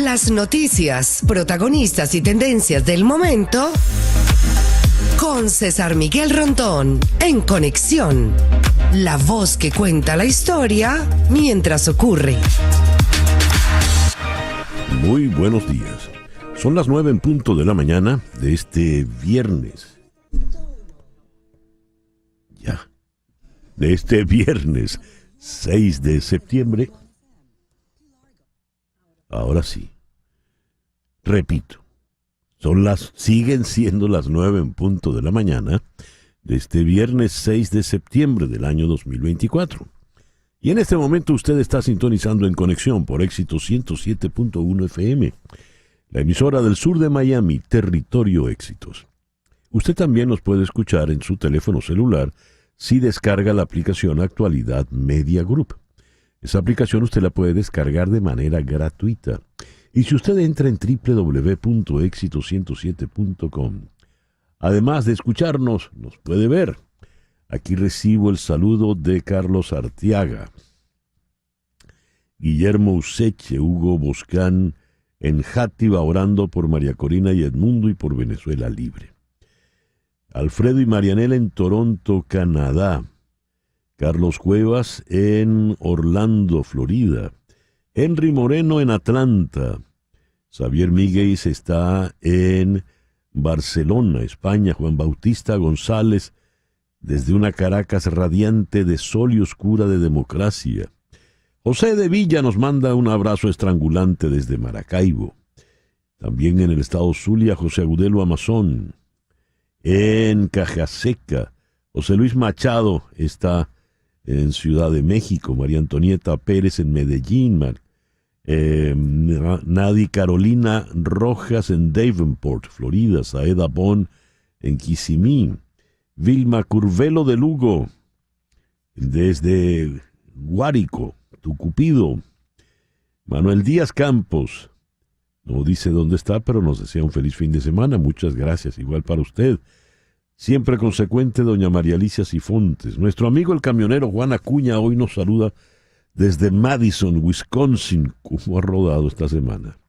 Las noticias, protagonistas y tendencias del momento con César Miguel Rondón en Conexión. La voz que cuenta la historia mientras ocurre. Muy buenos días. Son las 9 en punto de la mañana de este viernes. De este viernes 6 de septiembre. Ahora sí. Repito. Siguen siendo las 9 en punto de la mañana de este viernes 6 de septiembre del año 2024. Y en este momento usted está sintonizando en Conexión por Éxito 107.1 FM, la emisora del sur de Miami, Territorio Éxitos. Usted también nos puede escuchar en su teléfono celular si descarga la aplicación Actualidad Media Group. Esa aplicación usted la puede descargar de manera gratuita. Y si usted entra en www.exito107.com, además de escucharnos, nos puede ver. Aquí recibo el saludo de Carlos Arteaga, Guillermo Useche, Hugo Boscán, en Játiva orando por María Corina y Edmundo y por Venezuela Libre. Alfredo y Marianela en Toronto, Canadá. Carlos Cuevas en Orlando, Florida. Henry Moreno en Atlanta. Xavier Míguez está en Barcelona, España. Juan Bautista González desde una Caracas radiante de sol y oscura de democracia. José de Villa nos manda un abrazo estrangulante desde Maracaibo. También en el estado Zulia, José Agudelo Amazón. En Cajaseca, José Luis Machado está en Ciudad de México. María Antonieta Pérez en Medellín. Nadi Carolina Rojas en Davenport, Florida. Saeda Bon en Kissimmee. Vilma Curvelo de Lugo desde Guárico, Tucupido. Manuel Díaz Campos no dice dónde está, pero nos desea un feliz fin de semana. Muchas gracias, igual para usted. Siempre consecuente, doña María Alicia Sifontes. Nuestro amigo el camionero Juan Acuña hoy nos saluda desde Madison, Wisconsin, como ha rodado esta semana.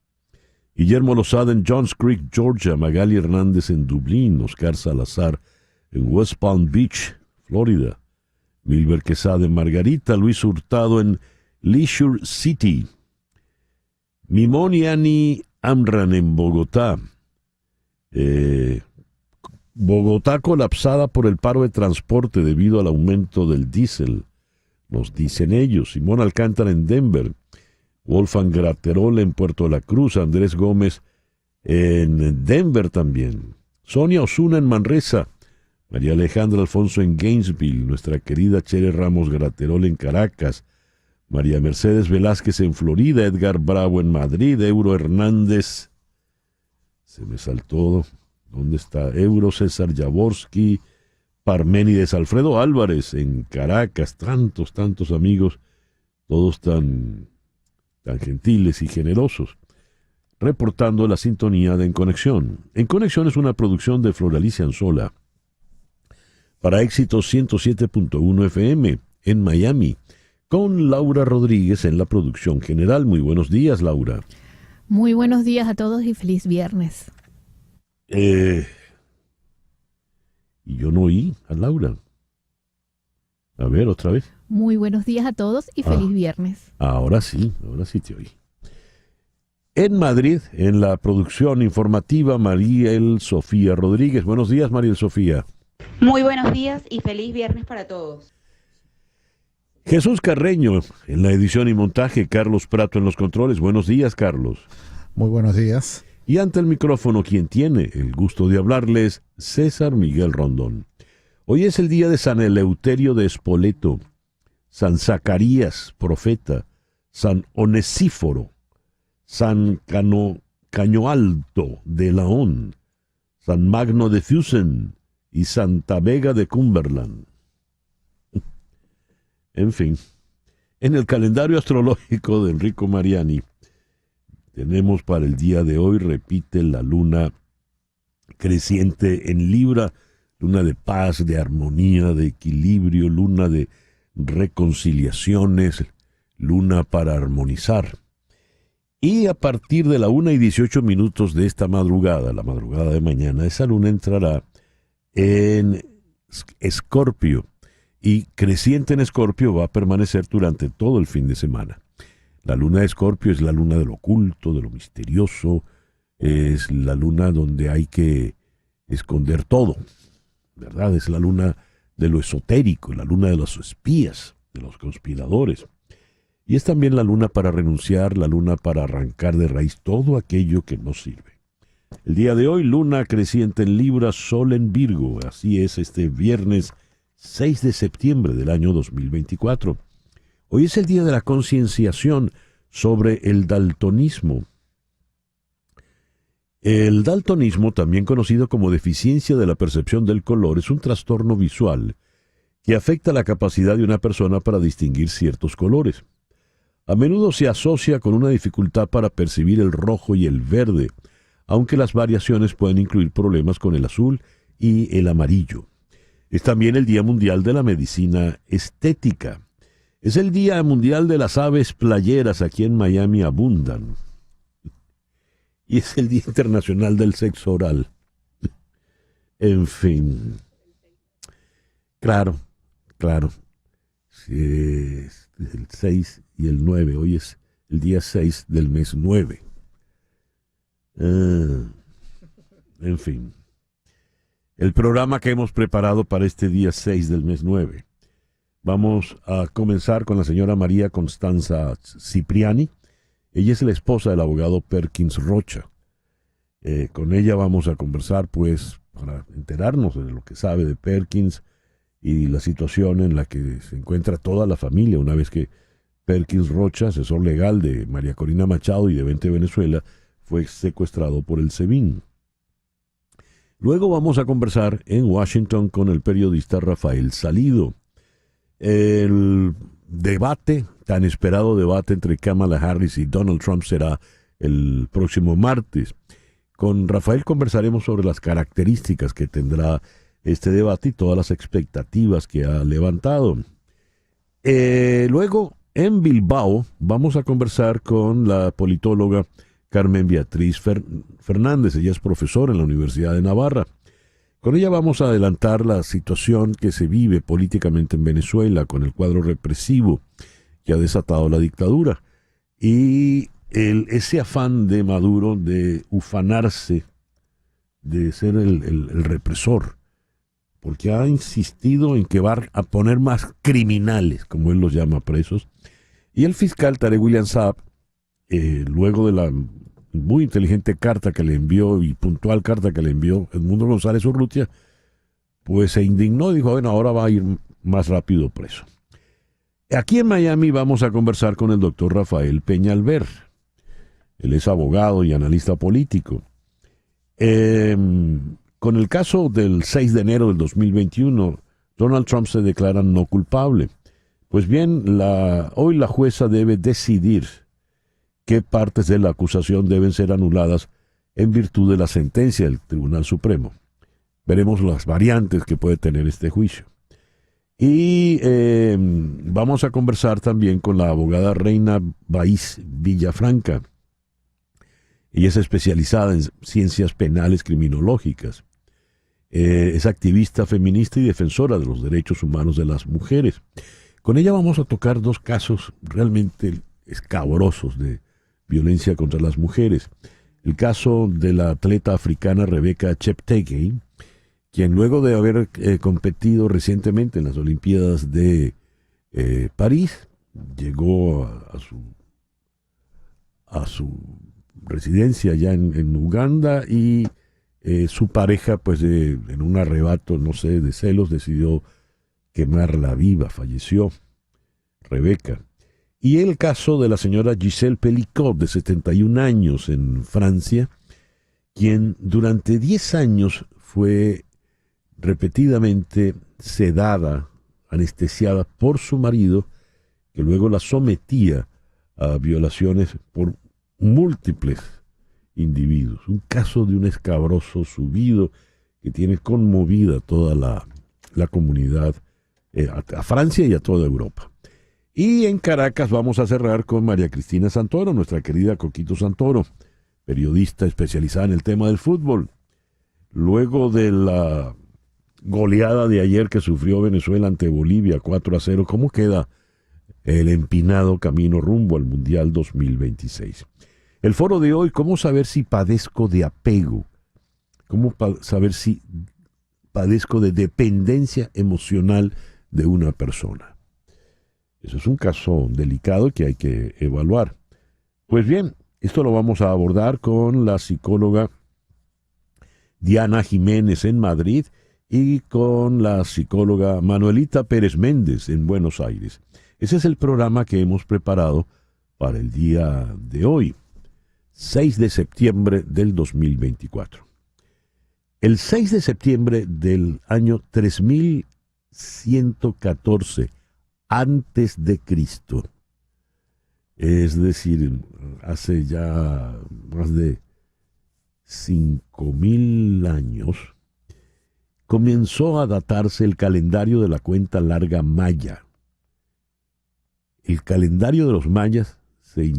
Guillermo Lozada en Johns Creek, Georgia. Magali Hernández en Dublín. Oscar Salazar en West Palm Beach, Florida. Milber Quesada en Margarita. Luis Hurtado en Leisure City. Mimoniani Amran en Bogotá. Bogotá colapsada por el paro de transporte debido al aumento del diésel, nos dicen ellos. Simón Alcántara en Denver. Wolfgang Graterol en Puerto La Cruz. Andrés Gómez en Denver también. Sonia Osuna en Manresa. María Alejandra Alfonso en Gainesville. Nuestra querida Chere Ramos Graterol en Caracas. María Mercedes Velázquez en Florida. Edgar Bravo en Madrid. Euro Hernández. Se me saltó. ¿Dónde está? Euro César Jaworski. Parménides Alfredo Álvarez en Caracas. Tantos amigos. Todos tan gentiles y generosos. Reportando la sintonía de En Conexión. En Conexión es una producción de Floralicia Anzola para Éxito 107.1 FM en Miami, con Laura Rodríguez en la producción general. Muy buenos días, Laura. Muy buenos días a todos y feliz viernes. Y yo no oí a Laura. A ver, otra vez. Muy buenos días a todos y feliz viernes. Ahora sí te oí. En Madrid, en la producción informativa, Mariel Sofía Rodríguez. Buenos días, Mariel Sofía. Muy buenos días y feliz viernes para todos. Jesús Carreño en la edición y montaje, Carlos Prato en los controles. Buenos días, Carlos. Muy buenos días. Y ante el micrófono, quien tiene el gusto de hablarles, César Miguel Rondón. Hoy es el día de San Eleuterio de Spoleto, San Zacarías, profeta, San Onesíforo, San Cañoalto de Laón, San Magno de Fusen y Santa Vega de Cumberland. En fin, en el calendario astrológico de Enrico Mariani, tenemos para el día de hoy, repite la luna creciente en Libra, luna de paz, de armonía, de equilibrio, luna de reconciliaciones, luna para armonizar. Y a partir de la 1:18 de esta madrugada, la madrugada de mañana, esa luna entrará en Escorpio y creciente en Escorpio va a permanecer durante todo el fin de semana. La luna de Escorpio es la luna de lo oculto, de lo misterioso, es la luna donde hay que esconder todo, ¿verdad? Es la luna de lo esotérico, la luna de los espías, de los conspiradores. Y es también la luna para renunciar, la luna para arrancar de raíz todo aquello que no sirve. El día de hoy, luna creciente en Libra, sol en Virgo. Así es este viernes 6 de septiembre del año 2024. Hoy es el día de la concienciación sobre el daltonismo. El daltonismo, también conocido como deficiencia de la percepción del color, es un trastorno visual que afecta la capacidad de una persona para distinguir ciertos colores. A menudo se asocia con una dificultad para percibir el rojo y el verde, aunque las variaciones pueden incluir problemas con el azul y el amarillo. Es también el Día Mundial de la Medicina Estética. Es el Día Mundial de las Aves Playeras, aquí en Miami abundan. Y es el Día Internacional del Sexo Oral. En fin. Claro. Sí, es el 6 y el 9. Hoy es el día 6 del mes 9. En fin. El programa que hemos preparado para este día 6 del mes 9. Vamos a comenzar con la señora María Constanza Cipriani. Ella es la esposa del abogado Perkins Rocha. Con ella vamos a conversar, pues, para enterarnos de lo que sabe de Perkins y la situación en la que se encuentra toda la familia una vez que Perkins Rocha, asesor legal de María Corina Machado y de 20 Venezuela, fue secuestrado por el SEBIN. Luego vamos a conversar en Washington con el periodista Rafael Salido. El debate, tan esperado debate entre Kamala Harris y Donald Trump será el próximo martes. Con Rafael conversaremos sobre las características que tendrá este debate y todas las expectativas que ha levantado. Luego, en Bilbao, vamos a conversar con la politóloga Carmen Beatriz Fernández. Ella es profesora en la Universidad de Navarra. Con ella vamos a adelantar la situación que se vive políticamente en Venezuela con el cuadro represivo que ha desatado la dictadura y ese afán de Maduro de ufanarse, de ser el represor, porque ha insistido en que va a poner más criminales, como él los llama, presos. Y el fiscal Tarek William Saab, luego de la muy inteligente carta que le envió y puntual carta que le envió Edmundo González Urrutia, pues se indignó y dijo, bueno, ahora va a ir más rápido preso. Aquí en Miami vamos a conversar con el doctor Rafael Peñalver. Él es abogado y analista político. Con el caso del 6 de enero del 2021, Donald Trump se declara no culpable. Pues bien, hoy la jueza debe decidir qué partes de la acusación deben ser anuladas en virtud de la sentencia del Tribunal Supremo. Veremos las variantes que puede tener este juicio. Y vamos a conversar también con la abogada Reina Baiz Villafranca. Ella es especializada en ciencias penales criminológicas. Es activista feminista y defensora de los derechos humanos de las mujeres. Con ella vamos a tocar dos casos realmente escabrosos de violencia contra las mujeres. El caso de la atleta africana Rebecca Cheptegei, quien luego de haber competido recientemente en las Olimpiadas de París, llegó a su residencia allá en Uganda y su pareja, pues en un arrebato, no sé, de celos, decidió quemarla viva, falleció Rebecca. Y el caso de la señora Gisèle Pelicot, de 71 años, en Francia, quien durante 10 años fue repetidamente sedada, anestesiada por su marido, que luego la sometía a violaciones por múltiples individuos. Un caso de un escabroso subido que tiene conmovida toda la comunidad, a Francia y a toda Europa. Y en Caracas vamos a cerrar con María Cristina Santoro, nuestra querida Coquito Santoro, periodista especializada en el tema del fútbol. Luego de la goleada de ayer que sufrió Venezuela ante Bolivia 4-0, ¿cómo queda el empinado camino rumbo al Mundial 2026? El foro de hoy, ¿cómo saber si padezco de apego? ¿Cómo saber si padezco de dependencia emocional de una persona? Eso es un caso delicado que hay que evaluar. Pues bien, esto lo vamos a abordar con la psicóloga Diana Jiménez en Madrid y con la psicóloga Manuelita Pérez Méndez en Buenos Aires. Ese es el programa que hemos preparado para el día de hoy, 6 de septiembre del 2024. El 6 de septiembre del año 3114 antes de Cristo, es decir, hace ya más de 5000 años, comenzó a datarse el calendario de la cuenta larga maya. El calendario de los mayas se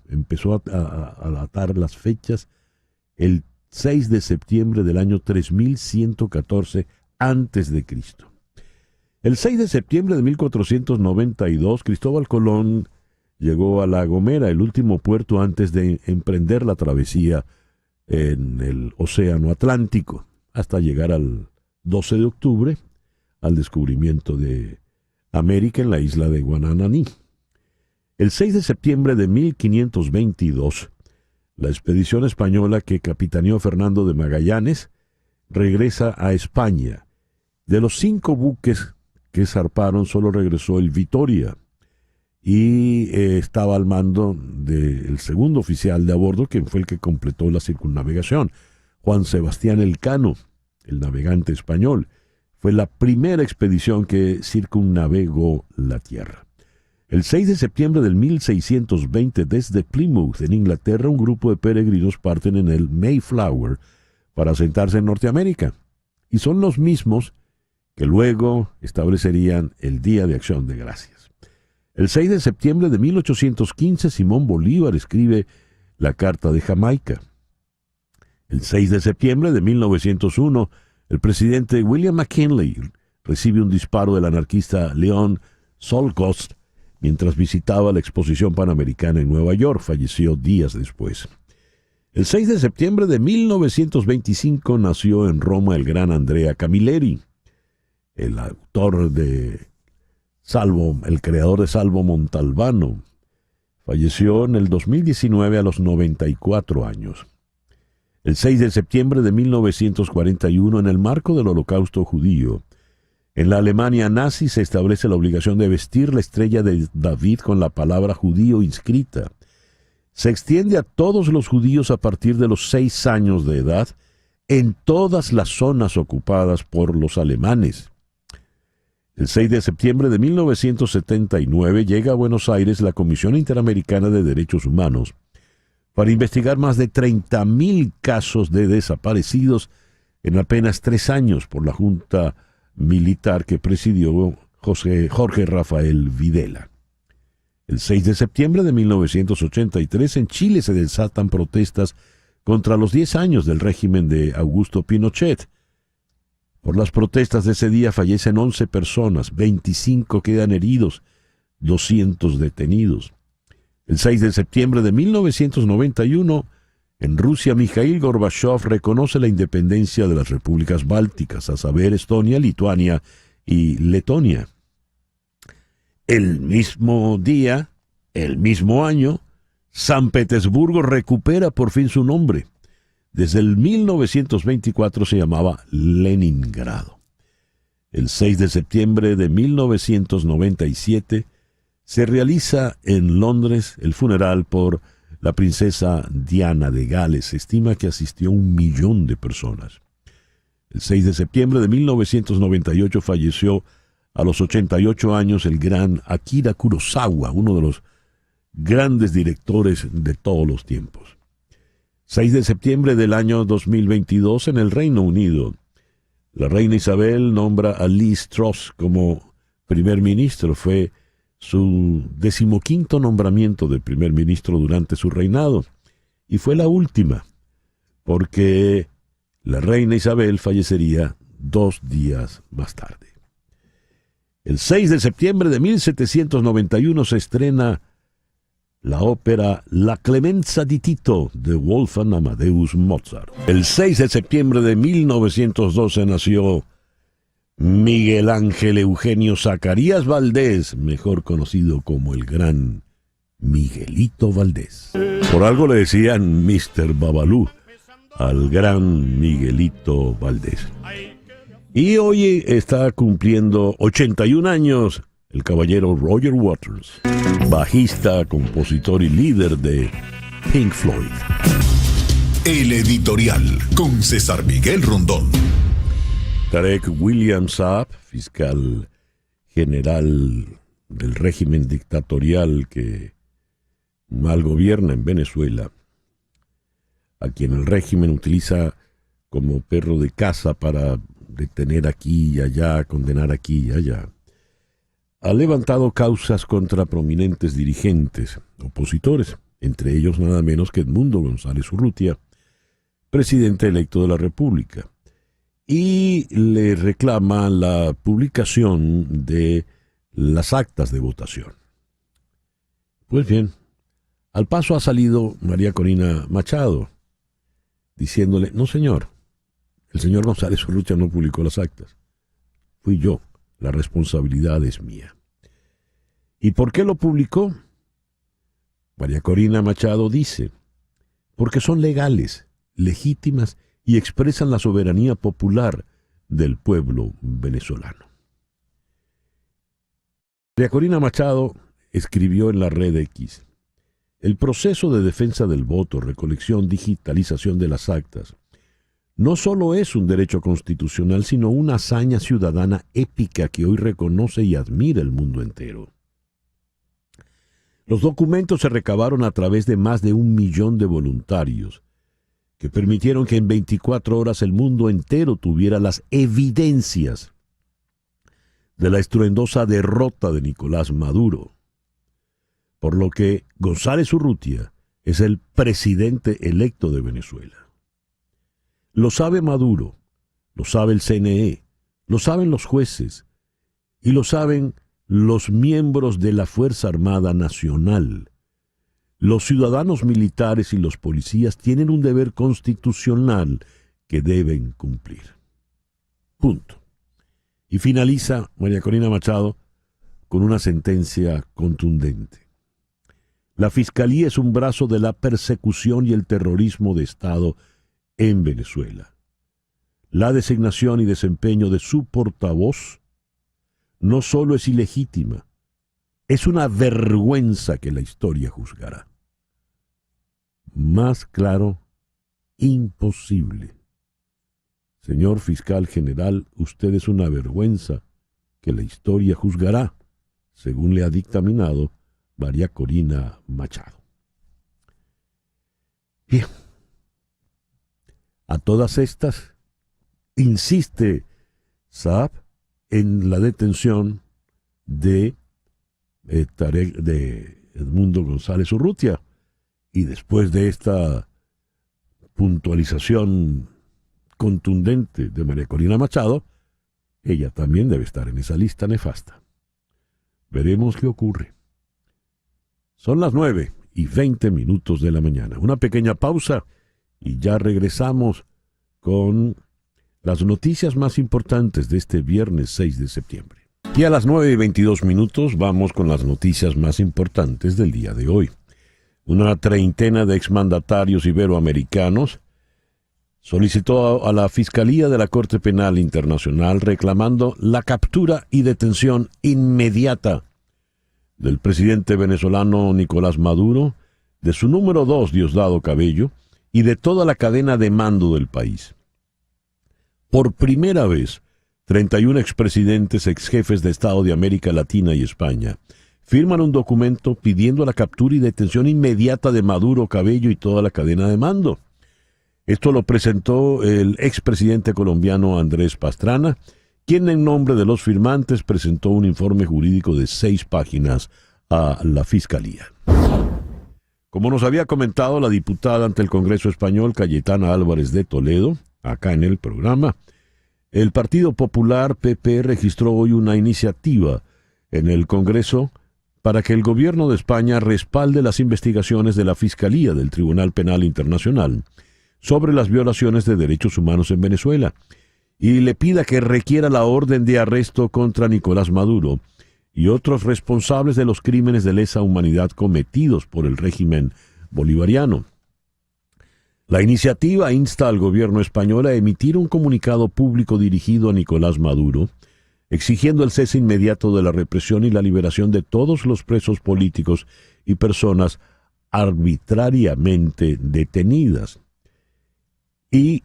empezó a datar las fechas el 6 de septiembre del año 3114 antes de Cristo. El 6 de septiembre de 1492, Cristóbal Colón llegó a La Gomera, el último puerto antes de emprender la travesía en el Océano Atlántico, hasta llegar al 12 de octubre, al descubrimiento de América en la isla de Guanananí. El 6 de septiembre de 1522, la expedición española que capitaneó Fernando de Magallanes regresa a España. De los 5 buques que zarparon, solo regresó el Vitoria y estaba al mando del segundo oficial de a bordo, que fue el que completó la circunnavegación, Juan Sebastián Elcano, el navegante español. Fue la primera expedición que circunnavegó la Tierra. El 6 de septiembre del 1620, desde Plymouth, en Inglaterra, un grupo de peregrinos parten en el Mayflower para asentarse en Norteamérica, y son los mismos que luego establecerían el Día de Acción de Gracias. El 6 de septiembre de 1815, Simón Bolívar escribe la Carta de Jamaica. El 6 de septiembre de 1901, el presidente William McKinley recibe un disparo del anarquista Leon Solkost mientras visitaba la Exposición Panamericana en Nueva York. Falleció días después. El 6 de septiembre de 1925 nació en Roma el gran Andrea Camilleri, el autor de Salvo, el creador de Salvo Montalbano. Falleció en el 2019 a los 94 años. El 6 de septiembre de 1941, en el marco del Holocausto judío, en la Alemania nazi se establece la obligación de vestir la estrella de David con la palabra judío inscrita. Se extiende a todos los judíos a partir de los 6 años de edad en todas las zonas ocupadas por los alemanes. El 6 de septiembre de 1979 llega a Buenos Aires la Comisión Interamericana de Derechos Humanos para investigar más de 30.000 casos de desaparecidos en apenas 3 años por la Junta Militar que presidió Jorge Rafael Videla. El 6 de septiembre de 1983 en Chile se desatan protestas contra los 10 años del régimen de Augusto Pinochet. Por las protestas de ese día fallecen 11 personas, 25 quedan heridos, 200 detenidos. El 6 de septiembre de 1991, en Rusia, Mikhail Gorbachev reconoce la independencia de las repúblicas bálticas, a saber, Estonia, Lituania y Letonia. El mismo día, el mismo año, San Petersburgo recupera por fin su nombre. Desde el 1924 se llamaba Leningrado. El 6 de septiembre de 1997 se realiza en Londres el funeral por la princesa Diana de Gales. Se estima que asistió 1 millón de personas. El 6 de septiembre de 1998 falleció a los 88 años el gran Akira Kurosawa, uno de los grandes directores de todos los tiempos. 6 de septiembre del año 2022 en el Reino Unido. La reina Isabel nombra a Liz Truss como primer ministro. Fue su 15º nombramiento de primer ministro durante su reinado, y fue la última, porque la reina Isabel fallecería 2 días más tarde. El 6 de septiembre de 1791 se estrena la ópera La Clemenza di Tito de Wolfgang Amadeus Mozart. El 6 de septiembre de 1912 nació Miguel Ángel Eugenio Zacarías Valdés, mejor conocido como el gran Miguelito Valdés. Por algo le decían Mr. Babalú al gran Miguelito Valdés. Y hoy está cumpliendo 81 años el caballero Roger Waters, bajista, compositor y líder de Pink Floyd. El editorial con César Miguel Rondón. Tarek William Saab, fiscal general del régimen dictatorial que mal gobierna en Venezuela, a quien el régimen utiliza como perro de caza para detener aquí y allá, condenar aquí y allá, ha levantado causas contra prominentes dirigentes opositores, entre ellos nada menos que Edmundo González Urrutia, presidente electo de la República, y le reclama la publicación de las actas de votación. Pues bien, al paso ha salido María Corina Machado, diciéndole: no señor, el señor González Urrutia no publicó las actas, fui yo, la responsabilidad es mía. ¿Y por qué lo publicó? María Corina Machado dice: porque son legales, legítimas y expresan la soberanía popular del pueblo venezolano. María Corina Machado escribió en la red X: el proceso de defensa del voto, recolección, digitalización de las actas, no solo es un derecho constitucional, sino una hazaña ciudadana épica que hoy reconoce y admira el mundo entero. Los documentos se recabaron a través de más de 1 millón de voluntarios, que permitieron que en 24 horas el mundo entero tuviera las evidencias de la estruendosa derrota de Nicolás Maduro, por lo que González Urrutia es el presidente electo de Venezuela. Lo sabe Maduro, lo sabe el CNE, lo saben los jueces y lo saben los miembros de la Fuerza Armada Nacional. Los ciudadanos militares y los policías tienen un deber constitucional que deben cumplir. Punto. Y finaliza María Corina Machado con una sentencia contundente. La Fiscalía es un brazo de la persecución y el terrorismo de Estado en Venezuela. La designación y desempeño de su portavoz no solo es ilegítima, es una vergüenza que la historia juzgará. Más claro, imposible. Señor fiscal general, usted es una vergüenza que la historia juzgará, según le ha dictaminado María Corina Machado. Bien. A todas estas, insiste Saab en la detención de Edmundo González Urrutia. Y después de esta puntualización contundente de María Corina Machado, ella también debe estar en esa lista nefasta. Veremos qué ocurre. Son las 9:20 de la mañana. Una pequeña pausa y ya regresamos con las noticias más importantes de este viernes 6 de septiembre. Y a las 9:22 vamos con las noticias más importantes del día de hoy. Una treintena de exmandatarios iberoamericanos solicitó a la Fiscalía de la Corte Penal Internacional reclamando la captura y detención inmediata del presidente venezolano Nicolás Maduro, de su número 2, Diosdado Cabello, y de toda la cadena de mando del país. Por primera vez, 31 expresidentes, exjefes de Estado de América Latina y España firman un documento pidiendo la captura y detención inmediata de Maduro, Cabello y toda la cadena de mando. Esto lo presentó el expresidente colombiano Andrés Pastrana, quien en nombre de los firmantes presentó un informe jurídico de 6 páginas a la Fiscalía. Como nos había comentado la diputada ante el Congreso Español, Cayetana Álvarez de Toledo, acá en el programa, el Partido Popular PP registró hoy una iniciativa en el Congreso para que el gobierno de España respalde las investigaciones de la Fiscalía del Tribunal Penal Internacional sobre las violaciones de derechos humanos en Venezuela y le pida que requiera la orden de arresto contra Nicolás Maduro y otros responsables de los crímenes de lesa humanidad cometidos por el régimen bolivariano. La iniciativa insta al gobierno español a emitir un comunicado público dirigido a Nicolás Maduro, exigiendo el cese inmediato de la represión y la liberación de todos los presos políticos y personas arbitrariamente detenidas. Y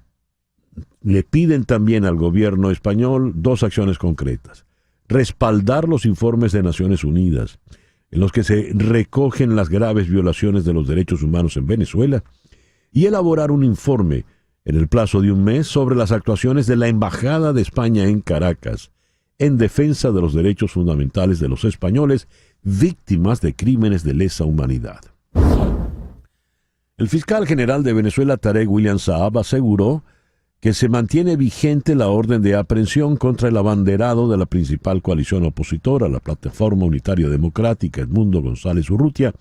le piden también al gobierno español 2 acciones concretas: respaldar los informes de Naciones Unidas, en los que se recogen las graves violaciones de los derechos humanos en Venezuela, y elaborar un informe en el plazo de un mes sobre las actuaciones de la Embajada de España en Caracas en defensa de los derechos fundamentales de los españoles víctimas de crímenes de lesa humanidad. El fiscal general de Venezuela, Tarek William Saab, aseguró que se mantiene vigente la orden de aprehensión contra el abanderado de la principal coalición opositora, la Plataforma Unitaria Democrática, Edmundo González Urrutia,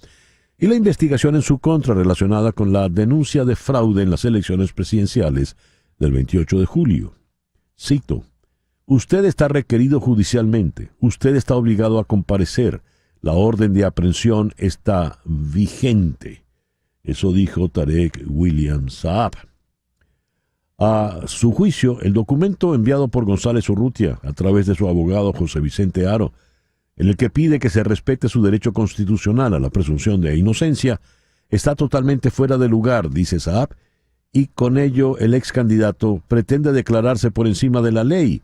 y la investigación en su contra relacionada con la denuncia de fraude en las elecciones presidenciales del 28 de julio. Cito: «Usted está requerido judicialmente, usted está obligado a comparecer, la orden de aprehensión está vigente». Eso dijo Tarek William Saab. A su juicio, el documento enviado por González Urrutia a través de su abogado José Vicente Haro, en el que pide que se respete su derecho constitucional a la presunción de inocencia, está totalmente fuera de lugar, dice Saab, y con ello el ex candidato pretende declararse por encima de la ley,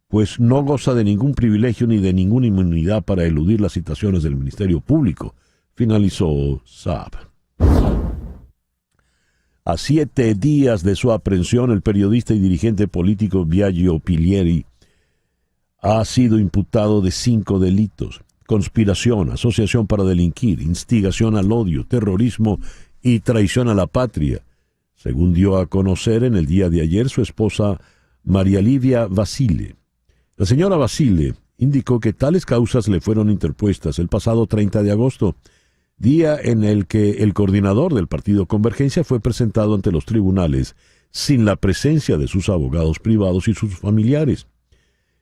pues no goza de ningún privilegio ni de ninguna inmunidad para eludir las citaciones del Ministerio Público, finalizó Saab. A 7 días de su aprehensión, el periodista y dirigente político Biagio Pilieri ha sido imputado de 5 delitos: conspiración, asociación para delinquir, instigación al odio, terrorismo y traición a la patria, según dio a conocer en el día de ayer su esposa María Livia Basile. La señora Basile indicó que tales causas le fueron interpuestas el pasado 30 de agosto, día en el que el coordinador del partido Convergencia fue presentado ante los tribunales sin la presencia de sus abogados privados y sus familiares.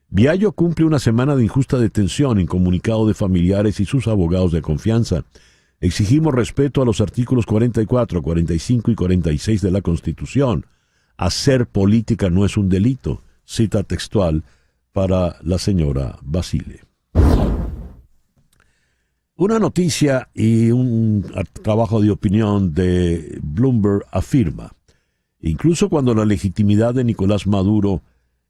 Biagio cumple una semana de injusta detención, incomunicado de familiares y sus abogados de confianza. Exigimos respeto a los artículos 44, 45 y 46 de la Constitución. Hacer política no es un delito, cita textual para la señora Basile. Una noticia y un trabajo de opinión de Bloomberg afirma: incluso cuando la legitimidad de Nicolás Maduro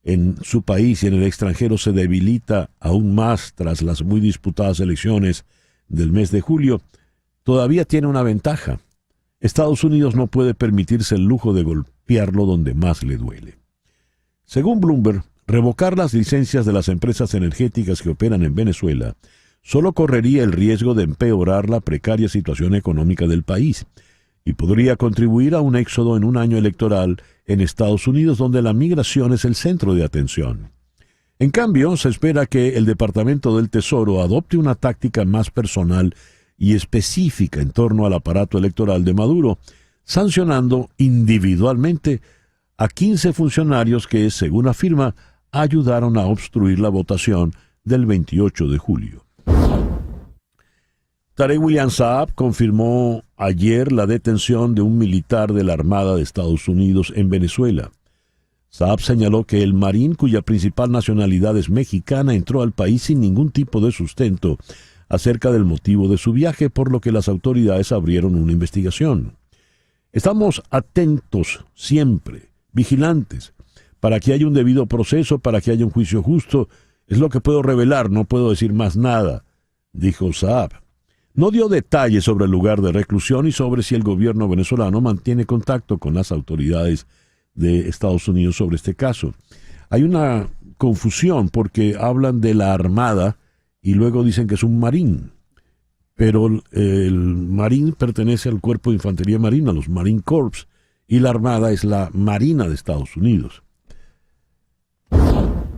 en su país y en el extranjero se debilita aún más tras las muy disputadas elecciones del mes de julio, todavía tiene una ventaja. Estados Unidos no puede permitirse el lujo de golpearlo donde más le duele. Según Bloomberg, revocar las licencias de las empresas energéticas que operan en Venezuela solo correría el riesgo de empeorar la precaria situación económica del país y podría contribuir a un éxodo en un año electoral en Estados Unidos, donde la migración es el centro de atención. En cambio, se espera que el Departamento del Tesoro adopte una táctica más personal y específica en torno al aparato electoral de Maduro, sancionando individualmente a 15 funcionarios que, según afirma, ayudaron a obstruir la votación del 28 de julio. Tarek William Saab confirmó ayer la detención de un militar de la Armada de Estados Unidos en Venezuela. Saab señaló que el marín, cuya principal nacionalidad es mexicana, entró al país sin ningún tipo de sustento acerca del motivo de su viaje, por lo que las autoridades abrieron una investigación. Estamos atentos siempre, vigilantes, para que haya un debido proceso, para que haya un juicio justo. Es lo que puedo revelar, no puedo decir más nada, dijo Saab. No dio detalles sobre el lugar de reclusión y sobre si el gobierno venezolano mantiene contacto con las autoridades de Estados Unidos sobre este caso. Hay una confusión porque hablan de la Armada y luego dicen que es un marín. Pero el marín pertenece al Cuerpo de Infantería Marina, los Marine Corps, y la Armada es la Marina de Estados Unidos.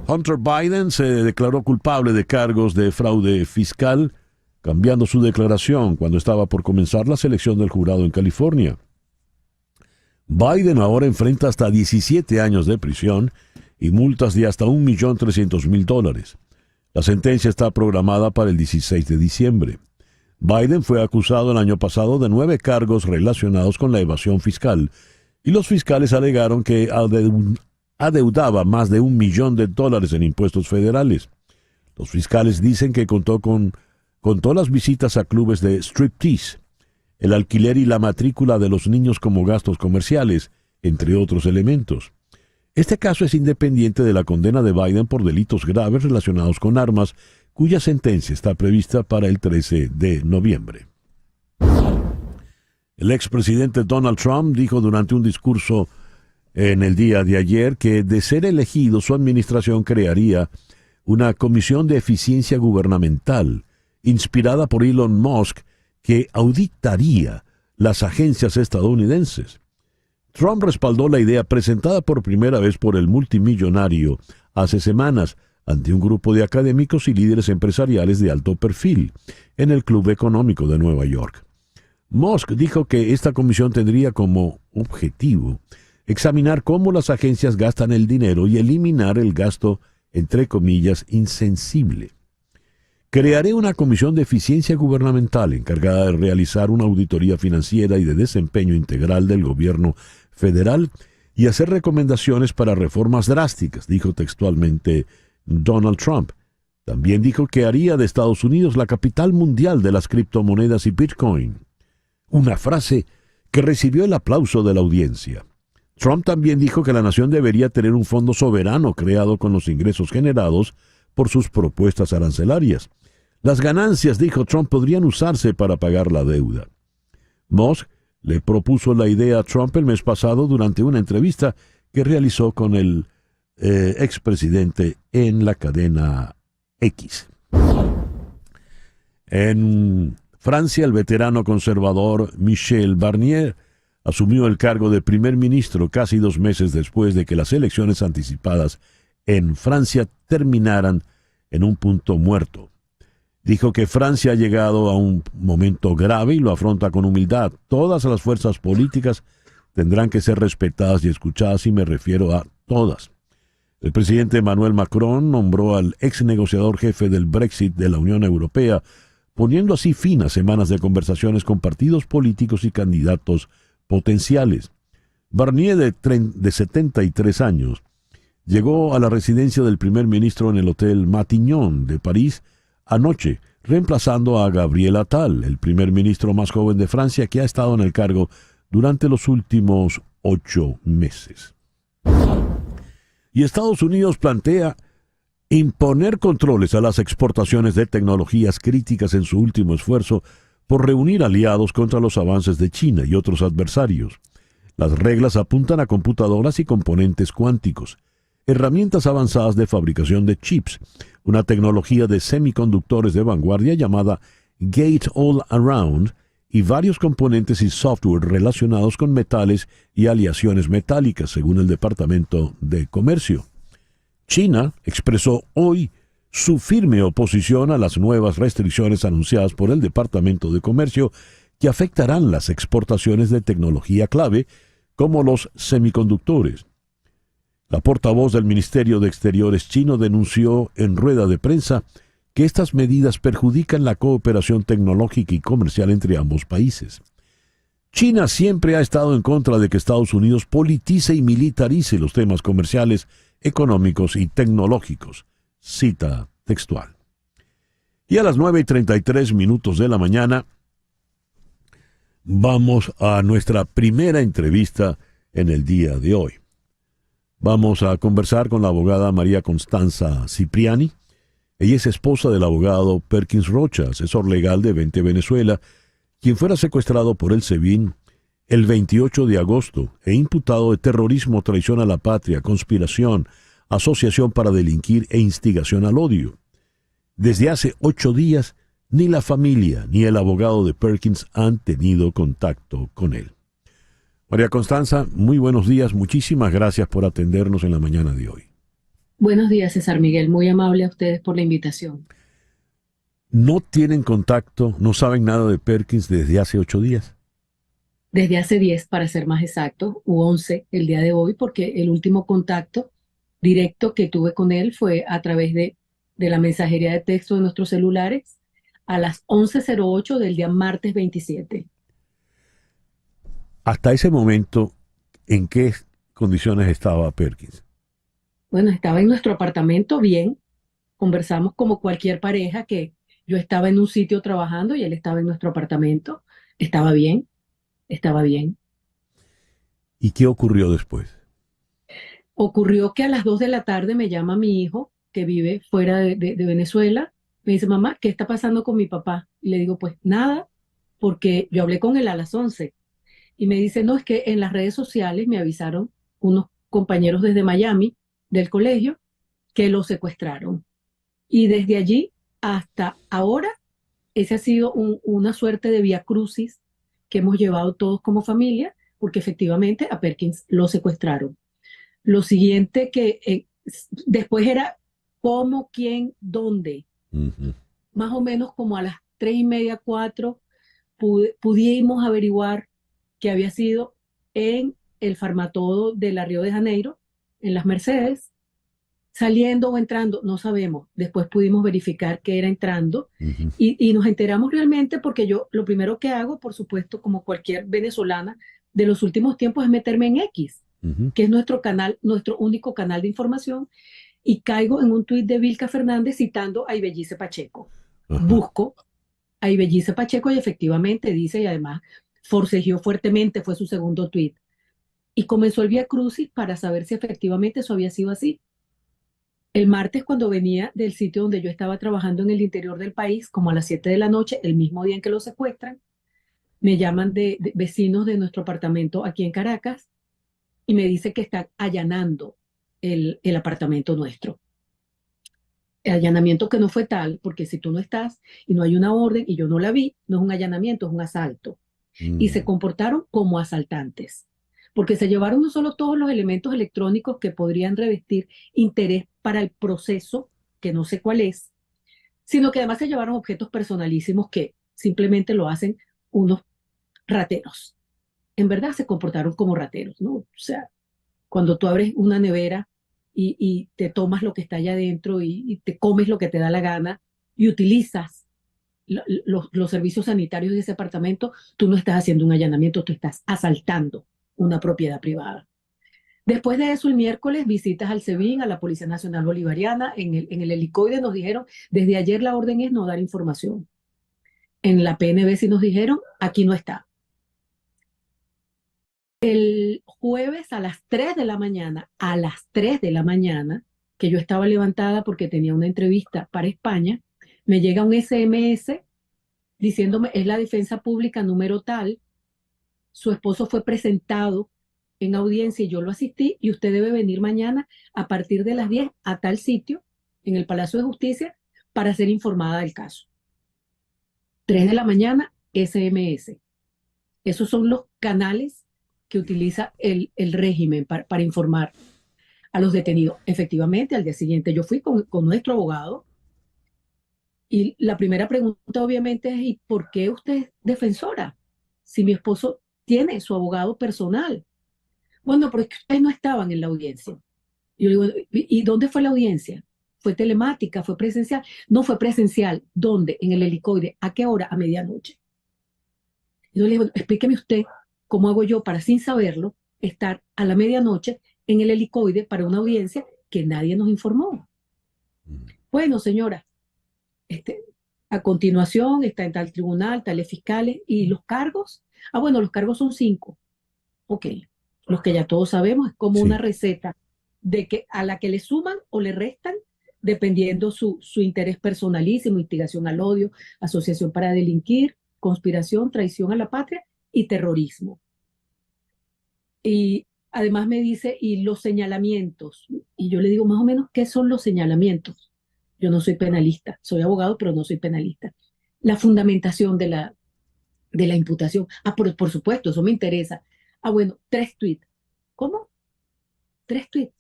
Hunter Biden se declaró culpable de cargos de fraude fiscal, cambiando su declaración cuando estaba por comenzar la selección del jurado en California. Biden ahora enfrenta hasta 17 años de prisión y multas de hasta $1.300.000. La sentencia está programada para el 16 de diciembre. Biden fue acusado el año pasado de 9 cargos relacionados con la evasión fiscal, y los fiscales alegaron que adeudaba más de $1 millón en impuestos federales. Los fiscales dicen que contó las visitas a clubes de striptease, el alquiler y la matrícula de los niños como gastos comerciales, entre otros elementos. Este caso es independiente de la condena de Biden por delitos graves relacionados con armas, cuya sentencia está prevista para el 13 de noviembre. El expresidente Donald Trump dijo durante un discurso en el día de ayer que, de ser elegido, su administración crearía una comisión de eficiencia gubernamental inspirada por Elon Musk que auditaría las agencias estadounidenses. Trump respaldó la idea presentada por primera vez por el multimillonario hace semanas ante un grupo de académicos y líderes empresariales de alto perfil en el Club Económico de Nueva York. Musk dijo que esta comisión tendría como objetivo examinar cómo las agencias gastan el dinero y eliminar el gasto, entre comillas, insensible. Crearé una comisión de eficiencia gubernamental encargada de realizar una auditoría financiera y de desempeño integral del gobierno federal y hacer recomendaciones para reformas drásticas, dijo textualmente Donald Trump. También dijo que haría de Estados Unidos la capital mundial de las criptomonedas y Bitcoin. Una frase que recibió el aplauso de la audiencia. Trump también dijo que la nación debería tener un fondo soberano creado con los ingresos generados por sus propuestas arancelarias. Las ganancias, dijo Trump, podrían usarse para pagar la deuda. Musk le propuso la idea a Trump el mes pasado durante una entrevista que realizó con el expresidente en la cadena X. En Francia, el veterano conservador Michel Barnier asumió el cargo de primer ministro casi 2 meses después de que las elecciones anticipadas en Francia terminaran en un punto muerto. Dijo que Francia ha llegado a un momento grave y lo afronta con humildad. Todas las fuerzas políticas tendrán que ser respetadas y escuchadas, y me refiero a todas. El presidente Emmanuel Macron nombró al ex negociador jefe del Brexit de la Unión Europea, poniendo así fin a semanas de conversaciones con partidos políticos y candidatos potenciales. Barnier, de 73 años, llegó a la residencia del primer ministro en el Hotel Matignon de París anoche, reemplazando a Gabriel Attal, el primer ministro más joven de Francia, que ha estado en el cargo durante los últimos 8 meses. Y Estados Unidos plantea imponer controles a las exportaciones de tecnologías críticas en su último esfuerzo por reunir aliados contra los avances de China y otros adversarios. Las reglas apuntan a computadoras y componentes cuánticos, herramientas avanzadas de fabricación de chips, una tecnología de semiconductores de vanguardia llamada Gate-All-Around, y varios componentes y software relacionados con metales y aleaciones metálicas, según el Departamento de Comercio. China expresó hoy su firme oposición a las nuevas restricciones anunciadas por el Departamento de Comercio, que afectarán las exportaciones de tecnología clave, como los semiconductores. La portavoz del Ministerio de Exteriores chino denunció en rueda de prensa que estas medidas perjudican la cooperación tecnológica y comercial entre ambos países. China siempre ha estado en contra de que Estados Unidos politice y militarice los temas comerciales, económicos y tecnológicos. Cita textual. Y a las 9:33 de la mañana vamos a nuestra primera entrevista en el día de hoy. Vamos a conversar con la abogada María Constanza Cipriani. Ella es esposa del abogado Perkins Rocha, asesor legal de 20 Venezuela, quien fuera secuestrado por el SEBIN el 28 de agosto e imputado de terrorismo, traición a la patria, conspiración, asociación para delinquir e instigación al odio. Desde hace 8 días, ni la familia ni el abogado de Perkins han tenido contacto con él. María Constanza, muy buenos días. Muchísimas gracias por atendernos en la mañana de hoy. Buenos días, César Miguel. Muy amable a ustedes por la invitación. ¿No tienen contacto, no saben nada de Perkins desde hace 8 días? Desde hace 10, para ser más exacto, u 11 el día de hoy, porque el último contacto directo que tuve con él fue a través de la mensajería de texto de nuestros celulares a las 11:08 del día martes 27. Hasta ese momento, ¿en qué condiciones estaba Perkins? Bueno, estaba en nuestro apartamento bien. Conversamos como cualquier pareja, que yo estaba en un sitio trabajando y él estaba en nuestro apartamento. Estaba bien, estaba bien. ¿Y qué ocurrió después? Ocurrió que a las 2 de la tarde me llama mi hijo, que vive fuera de Venezuela. Me dice, mamá, ¿qué está pasando con mi papá? Y le digo, pues nada, porque yo hablé con él a las 11. Y me dice, no, es que en las redes sociales me avisaron unos compañeros desde Miami, del colegio, que lo secuestraron. Y desde allí hasta ahora, ese ha sido una suerte de vía crucis que hemos llevado todos como familia, porque efectivamente a Perkins lo secuestraron. Lo siguiente que después era cómo, quién, dónde. Uh-huh. Más o menos como a las 3:30, 4, pudimos averiguar que había sido en el Farmatodo de la Río de Janeiro, en las Mercedes, saliendo o entrando, no sabemos. Después pudimos verificar que era entrando. Uh-huh. Y nos enteramos realmente porque yo lo primero que hago, por supuesto, como cualquier venezolana de los últimos tiempos, es meterme en X, Uh-huh. que es nuestro canal, nuestro único canal de información, y caigo en un tuit de Vilca Fernández citando a Ibellice Pacheco. Uh-huh. Busco a Ibellice Pacheco y efectivamente dice, y además forcejeó fuertemente, fue su segundo tuit. Y comenzó el vía crucis para saber si efectivamente eso había sido así. El martes, cuando venía del sitio donde yo estaba trabajando en el interior del país, como a las 7 de la noche, el mismo día en que lo secuestran, me llaman de vecinos de nuestro apartamento aquí en Caracas y me dice que están allanando el apartamento nuestro. El allanamiento que no fue tal, porque si tú no estás y no hay una orden y yo no la vi, no es un allanamiento, es un asalto. Y se comportaron como asaltantes, porque se llevaron no solo todos los elementos electrónicos que podrían revestir interés para el proceso, que no sé cuál es, sino que además se llevaron objetos personalísimos que simplemente lo hacen unos rateros. En verdad se comportaron como rateros, ¿no? O sea, cuando tú abres una nevera y te tomas lo que está allá adentro y te comes lo que te da la gana y utilizas los servicios sanitarios de ese apartamento, tú no estás haciendo un allanamiento, tú estás asaltando una propiedad privada. Después de eso, el miércoles, visitas al SEBIN, a la Policía Nacional Bolivariana. En el helicoide nos dijeron, desde ayer la orden es no dar información. En la PNB sí nos dijeron, aquí no está. El jueves a las 3 de la mañana, que yo estaba levantada porque tenía una entrevista para España, me llega un SMS diciéndome, es la defensa pública número tal, su esposo fue presentado en audiencia y yo lo asistí y usted debe venir mañana a partir de las 10 a tal sitio, en el Palacio de Justicia, para ser informada del caso. 3 de la mañana, SMS. Esos son los canales que utiliza el régimen para informar a los detenidos. Efectivamente, al día siguiente yo fui con nuestro abogado y la primera pregunta obviamente es, ¿y por qué usted es defensora? Si mi esposo tiene su abogado personal. Bueno, pero es que ustedes no estaban en la audiencia. Y yo digo, ¿y dónde fue la audiencia? ¿Fue telemática? ¿Fue presencial? No fue presencial. ¿Dónde? En el helicoide. ¿A qué hora? A medianoche. Y yo le digo, explíqueme usted cómo hago yo para, sin saberlo, estar a la medianoche en el helicoide para una audiencia que nadie nos informó. Bueno, señora, a continuación está en tal tribunal, tales fiscales, y los cargos. Bueno, los cargos son 5. Ok, los que ya todos sabemos, es como una receta de que a la que le suman o le restan, dependiendo su interés personalísimo, instigación al odio, asociación para delinquir, conspiración, traición a la patria y terrorismo. Y Además me dice, y los señalamientos. Y yo le digo, más o menos, ¿qué son los señalamientos? Yo no soy penalista, soy abogado, pero no soy penalista. La fundamentación de la imputación. Ah, por supuesto, eso me interesa. Ah, bueno, 3 tweets. ¿Cómo? 3 tweets.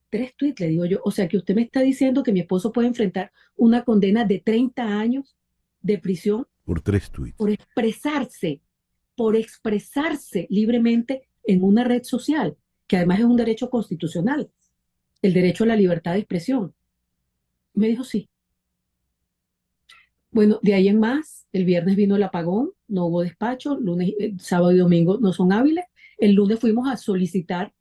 3 tweets, le digo yo. O sea que usted me está diciendo que mi esposo puede enfrentar una condena de 30 años de prisión Por 3 tweets. por expresarse libremente en una red social, que además es un derecho constitucional, el derecho a la libertad de expresión. Me dijo sí. Bueno, de ahí en más, el viernes vino el apagón, no hubo despacho, lunes, sábado y domingo no son hábiles. El lunes fuimos a solicitar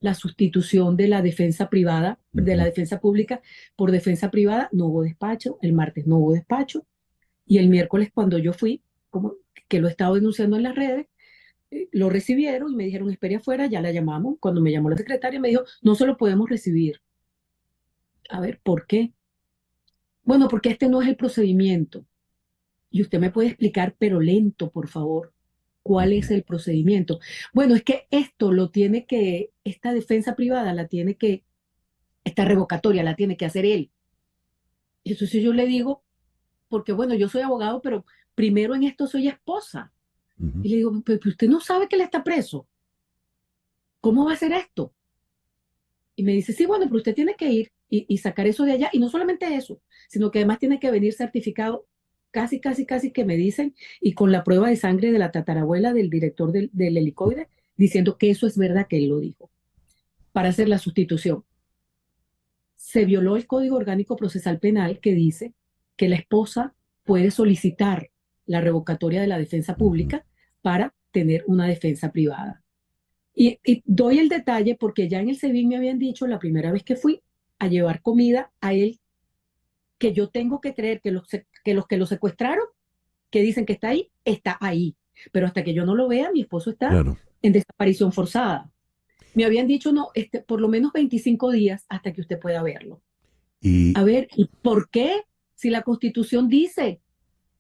la sustitución de la defensa privada, de la defensa pública por defensa privada, no hubo despacho. El martes no hubo despacho. Y el miércoles cuando yo fui, como que lo he estado denunciando en las redes, lo recibieron y me dijeron, espere afuera, ya la llamamos. Cuando me llamó la secretaria me dijo, no se lo podemos recibir. A ver, ¿por qué? Bueno, porque este no es el procedimiento. Y usted me puede explicar, pero lento, por favor, cuál es el procedimiento. Bueno, es que esta defensa privada esta revocatoria la tiene que hacer él. Y entonces yo le digo, porque bueno, yo soy abogado, pero primero en esto soy esposa. Y le digo, pero usted no sabe que él está preso. ¿Cómo va a hacer esto? Y me dice, sí, bueno, pero usted tiene que ir y sacar eso de allá. Y no solamente eso, sino que además tiene que venir certificado, casi que me dicen, y con la prueba de sangre de la tatarabuela del director del helicoide, diciendo que eso es verdad que él lo dijo, para hacer la sustitución. Se violó el Código Orgánico Procesal Penal que dice que la esposa puede solicitar la revocatoria de la defensa pública para tener una defensa privada. Y doy el detalle porque ya en el SEBIN me habían dicho la primera vez que fui a llevar comida a él, que yo tengo que creer que los que lo secuestraron, que dicen que está ahí. Pero hasta que yo no lo vea, mi esposo está en desaparición forzada. Me habían dicho, no, por lo menos 25 días hasta que usted pueda verlo. A ver, ¿y por qué? Si la Constitución dice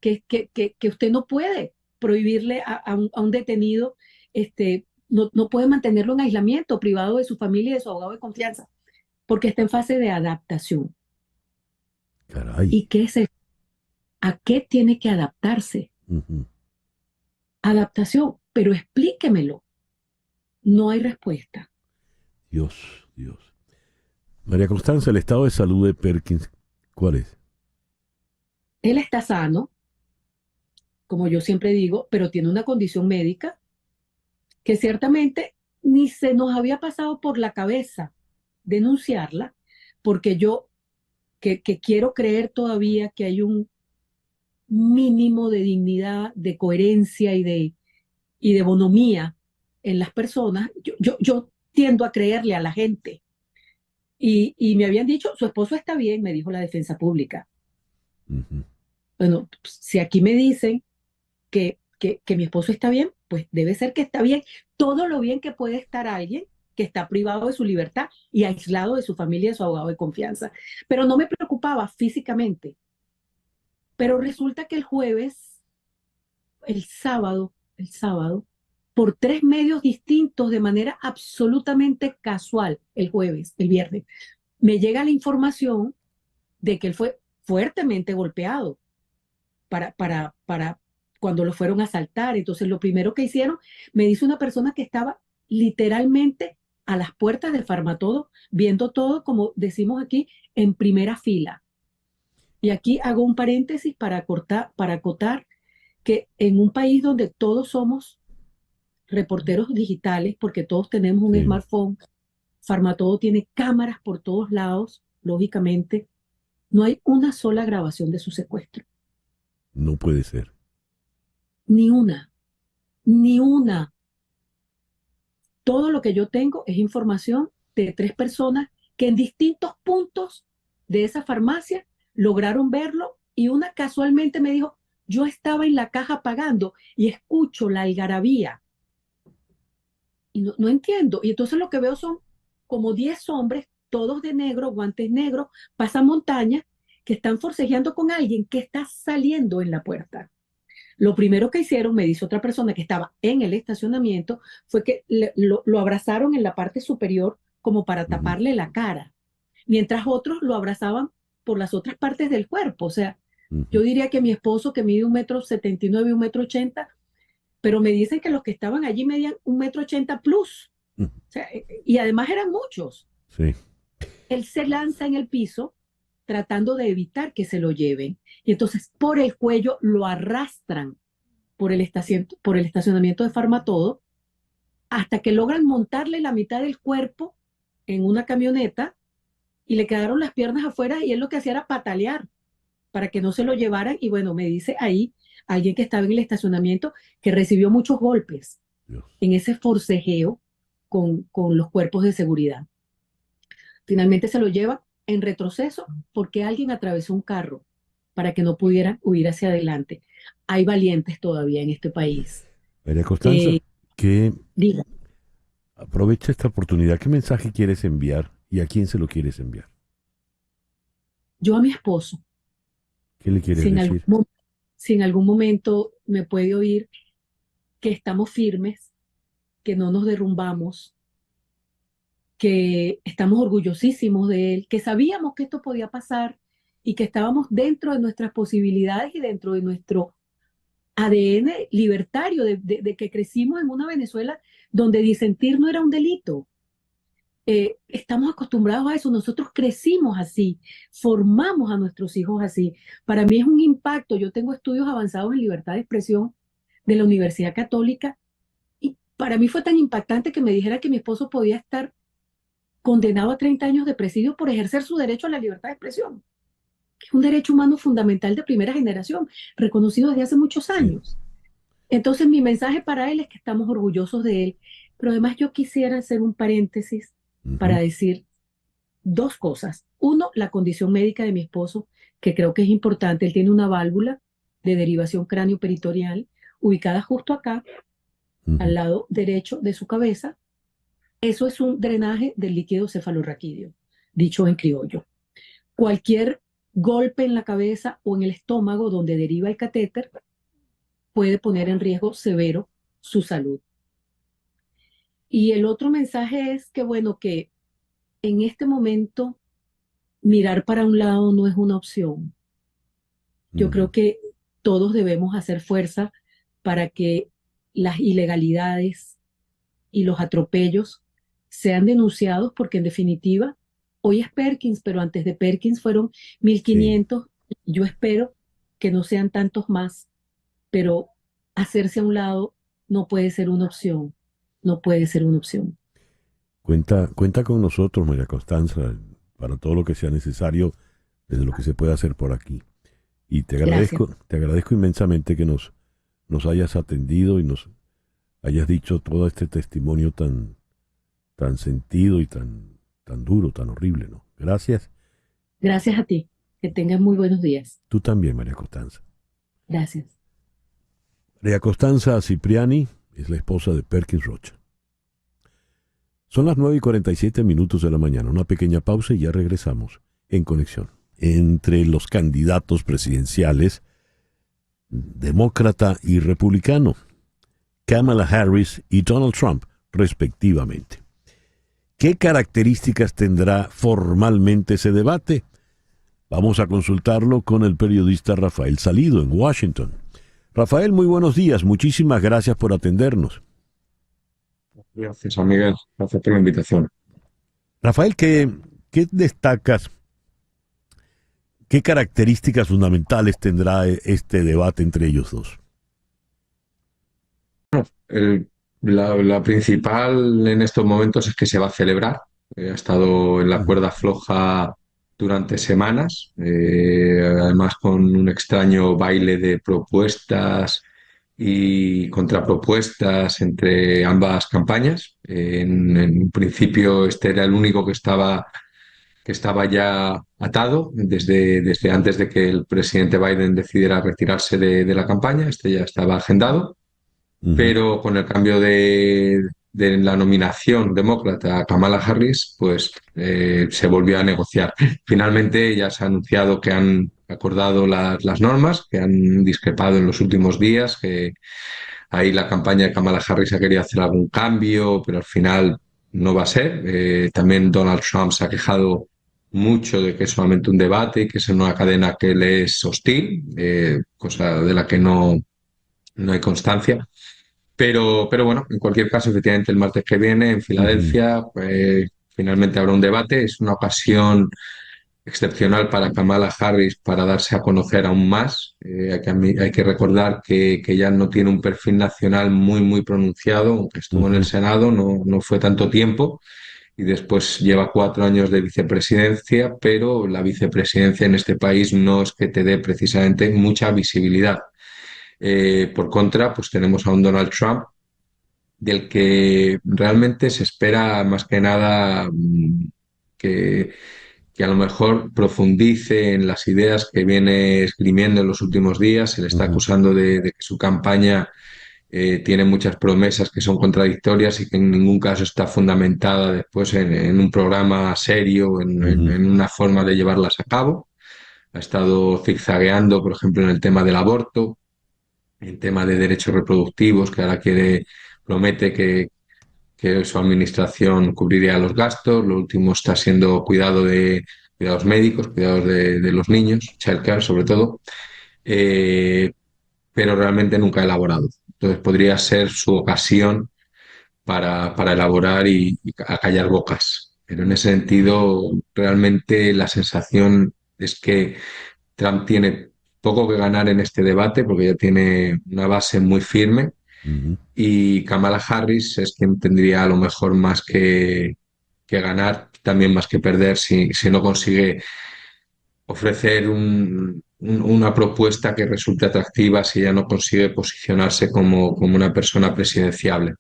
que usted no puede prohibirle a un detenido, no puede mantenerlo en aislamiento, privado de su familia y de su abogado de confianza, porque está en fase de adaptación. Caray. ¿Y qué es eso? ¿A qué tiene que adaptarse? Adaptación, pero explíquemelo. No hay respuesta. Dios. María Constanza, el estado de salud de Perkins, ¿cuál es? Él está sano, como yo siempre digo, pero tiene una condición médica que ciertamente ni se nos había pasado por la cabeza denunciarla, porque yo que quiero creer todavía que hay un mínimo de dignidad, de coherencia y de bonomía en las personas, yo tiendo a creerle a la gente. Y me habían dicho, su esposo está bien, me dijo la defensa pública. Bueno, si aquí me dicen que mi esposo está bien, pues debe ser que está bien. Todo lo bien que puede estar alguien que está privado de su libertad y aislado de su familia y de su abogado de confianza. Pero no me preocupaba físicamente. Pero resulta que el sábado, por 3 medios distintos, de manera absolutamente casual, el viernes, me llega la información de que él fue fuertemente golpeado para cuando lo fueron a asaltar. Entonces, lo primero que hicieron, me dice una persona que estaba literalmente a las puertas del Farmatodo, viendo todo, como decimos aquí, en primera fila. Y aquí hago un paréntesis para acotar que en un país donde todos somos reporteros digitales, porque todos tenemos un smartphone, Farmatodo tiene cámaras por todos lados, lógicamente, no hay una sola grabación de su secuestro. No puede ser. Ni una. Todo lo que yo tengo es información de 3 personas que en distintos puntos de esa farmacia lograron verlo, y una casualmente me dijo, yo estaba en la caja pagando y escucho la algarabía. Y no entiendo. Y entonces lo que veo son como 10 hombres, todos de negro, guantes negros, pasamontañas, que están forcejeando con alguien que está saliendo en la puerta. Lo primero que hicieron, me dice otra persona que estaba en el estacionamiento, fue que lo abrazaron en la parte superior como para Ujú, taparle la cara, mientras otros lo abrazaban por las otras partes del cuerpo. O sea, yo ujú, diría que mi esposo, que mide 1,79 m y 1,80 m, pero me dicen que los que estaban allí medían 1,80 m plus. ujú. O sea, y además eran muchos. Sí, Él se lanza en el piso tratando de evitar que se lo lleven. Y entonces por el cuello lo arrastran por el estacionamiento de Farmatodo hasta que logran montarle la mitad del cuerpo en una camioneta y le quedaron las piernas afuera y él lo que hacía era patalear para que no se lo llevaran. Y bueno, me dice ahí alguien que estaba en el estacionamiento que recibió muchos golpes Dios. en ese forcejeo con los cuerpos de seguridad. Finalmente se lo lleva en retroceso porque alguien atravesó un carro para que no pudieran huir hacia adelante. Hay valientes todavía en este país. María Constanza, que Diga, aprovecha esta oportunidad. ¿Qué mensaje quieres enviar y a quién se lo quieres enviar? yo a mi esposo, ¿Qué le quieres si en algún, decir? si en algún momento me puede oír, que estamos firmes, que no nos derrumbamos, que estamos orgullosísimos de él, que sabíamos que esto podía pasar y que estábamos dentro de nuestras posibilidades y dentro de nuestro ADN libertario, de que crecimos en una Venezuela donde disentir no era un delito. Estamos acostumbrados a eso, nosotros crecimos así, formamos a nuestros hijos así. Para mí es un impacto, yo tengo estudios avanzados en libertad de expresión de la Universidad Católica y para mí fue tan impactante que me dijera que mi esposo podía estar condenado a 30 años de presidio por ejercer su derecho a la libertad de expresión, que es un derecho humano fundamental de primera generación, reconocido desde hace muchos Sí. años. Entonces mi mensaje para él es que estamos orgullosos de él, pero además yo quisiera hacer un paréntesis para Ujú. decir dos cosas. Uno, la condición médica de mi esposo, que creo que es importante. Él tiene una válvula de derivación cráneo-peritorial ubicada justo acá, al Ujú. lado derecho de su cabeza. Eso es un drenaje del líquido cefalorraquídeo, dicho en criollo. Cualquier golpe en la cabeza o en el estómago donde deriva el catéter puede poner en riesgo severo su salud. Y el otro mensaje es que, bueno, que en este momento mirar para un lado no es una opción. Yo Ujú. creo que todos debemos hacer fuerza para que las ilegalidades y los atropellos sean denunciados, porque en definitiva, hoy es Perkins, pero antes de Perkins fueron Sí. 1.500. Yo espero que no sean tantos más, pero hacerse a un lado no puede ser una opción, no puede ser una opción. Cuenta con nosotros, María Constanza, para todo lo que sea necesario, desde lo que se pueda hacer por aquí. Y Gracias. te agradezco inmensamente que nos hayas atendido y nos hayas dicho todo este testimonio tan sentido y tan duro, tan horrible, ¿no? Gracias. Gracias a ti. Que tengas muy buenos días. Tú también, María Constanza. Gracias. María Constanza Cipriani es la esposa de Perkins Rocha. Son las 9:47 de la mañana. Una pequeña pausa y ya regresamos en conexión. Entre los candidatos presidenciales, demócrata y republicano, Kamala Harris y Donald Trump, respectivamente. ¿Qué características tendrá formalmente ese debate? Vamos a consultarlo con el periodista Rafael Salido en Washington. Rafael, muy buenos días. Muchísimas gracias por atendernos. Gracias, San Miguel. Gracias por la invitación. Rafael, ¿qué destacas? ¿Qué características fundamentales tendrá este debate entre ellos dos? La principal en estos momentos es que se va a celebrar. Ha estado en la Ujú. cuerda floja durante semanas, además con un extraño baile de propuestas y contrapropuestas entre ambas campañas. En un principio este era el único que estaba ya atado desde antes de que el presidente Biden decidiera retirarse de la campaña. Este ya estaba agendado, Ujú. pero con el cambio de la nominación demócrata a Kamala Harris, pues se volvió a negociar. Finalmente ya se ha anunciado que han acordado las normas, que han discrepado en los últimos días, que ahí la campaña de Kamala Harris ha querido hacer algún cambio, pero al final no va a ser. También Donald Trump se ha quejado mucho de que es solamente un debate y que es en una cadena que le es hostil, cosa de la que no hay constancia. Pero bueno, en cualquier caso, efectivamente, el martes que viene en Filadelfia, finalmente habrá un debate. Es una ocasión excepcional para Kamala Harris para darse a conocer aún más. Hay que recordar que ya no tiene un perfil nacional muy pronunciado, aunque estuvo en el Senado, no fue tanto tiempo. Y después lleva 4 años de vicepresidencia, pero la vicepresidencia en este país no es que te dé precisamente mucha visibilidad. Por contra, pues tenemos a un Donald Trump del que realmente se espera más que nada que a lo mejor profundice en las ideas que viene esgrimiendo en los últimos días. Se le está acusando de que su campaña tiene muchas promesas que son contradictorias y que en ningún caso está fundamentada después en un programa serio, en una forma de llevarlas a cabo. Ha estado zigzagueando, por ejemplo, en el tema del aborto, en tema de derechos reproductivos, que ahora promete que su administración cubriría los gastos. Lo último está siendo cuidados médicos, cuidados de los niños, childcare sobre todo, pero realmente nunca ha elaborado. Entonces podría ser su ocasión para elaborar y acallar bocas. Pero en ese sentido, realmente la sensación es que Trump tiene poco que ganar en este debate porque ya tiene una base muy firme. Y Kamala Harris es quien tendría a lo mejor más que ganar, también más que perder si no consigue ofrecer una propuesta que resulte atractiva, si ya no consigue posicionarse como una persona presidenciable.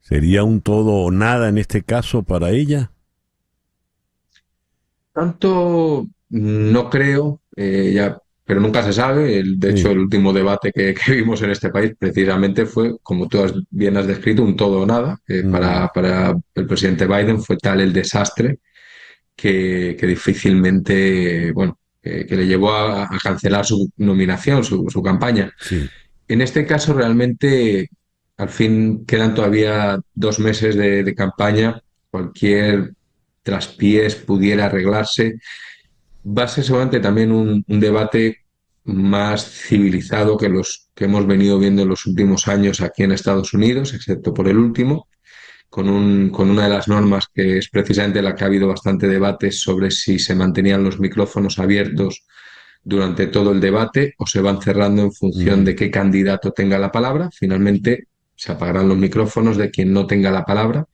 ¿Sería un todo o nada en este caso para ella? Tanto no creo, pero nunca se sabe. De hecho, el último debate que vimos en este país precisamente fue, como tú bien has descrito, un todo o nada. Para el presidente Biden fue tal el desastre que difícilmente, que le llevó a cancelar su nominación, su campaña. Sí. En este caso, realmente, al fin quedan todavía 2 meses de campaña. Cualquier traspiés pudiera arreglarse. Va a ser seguramente también un debate más civilizado que los que hemos venido viendo en los últimos años aquí en Estados Unidos, excepto por el último, con una de las normas que es precisamente la que ha habido bastante debate sobre si se mantenían los micrófonos abiertos durante todo el debate o se van cerrando en función de qué candidato tenga la palabra. Finalmente se apagarán los micrófonos de quien no tenga la palabra,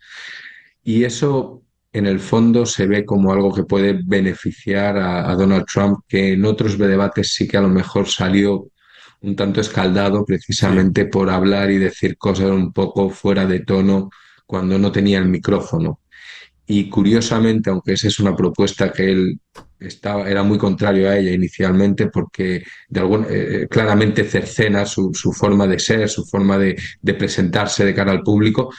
y eso en el fondo se ve como algo que puede beneficiar a Donald Trump, que en otros debates sí que a lo mejor salió un tanto escaldado precisamente por hablar y decir cosas un poco fuera de tono cuando no tenía el micrófono. Y curiosamente, aunque esa es una propuesta que él era muy contrario a ella inicialmente, porque claramente cercena su forma de ser, su forma de presentarse de cara al público,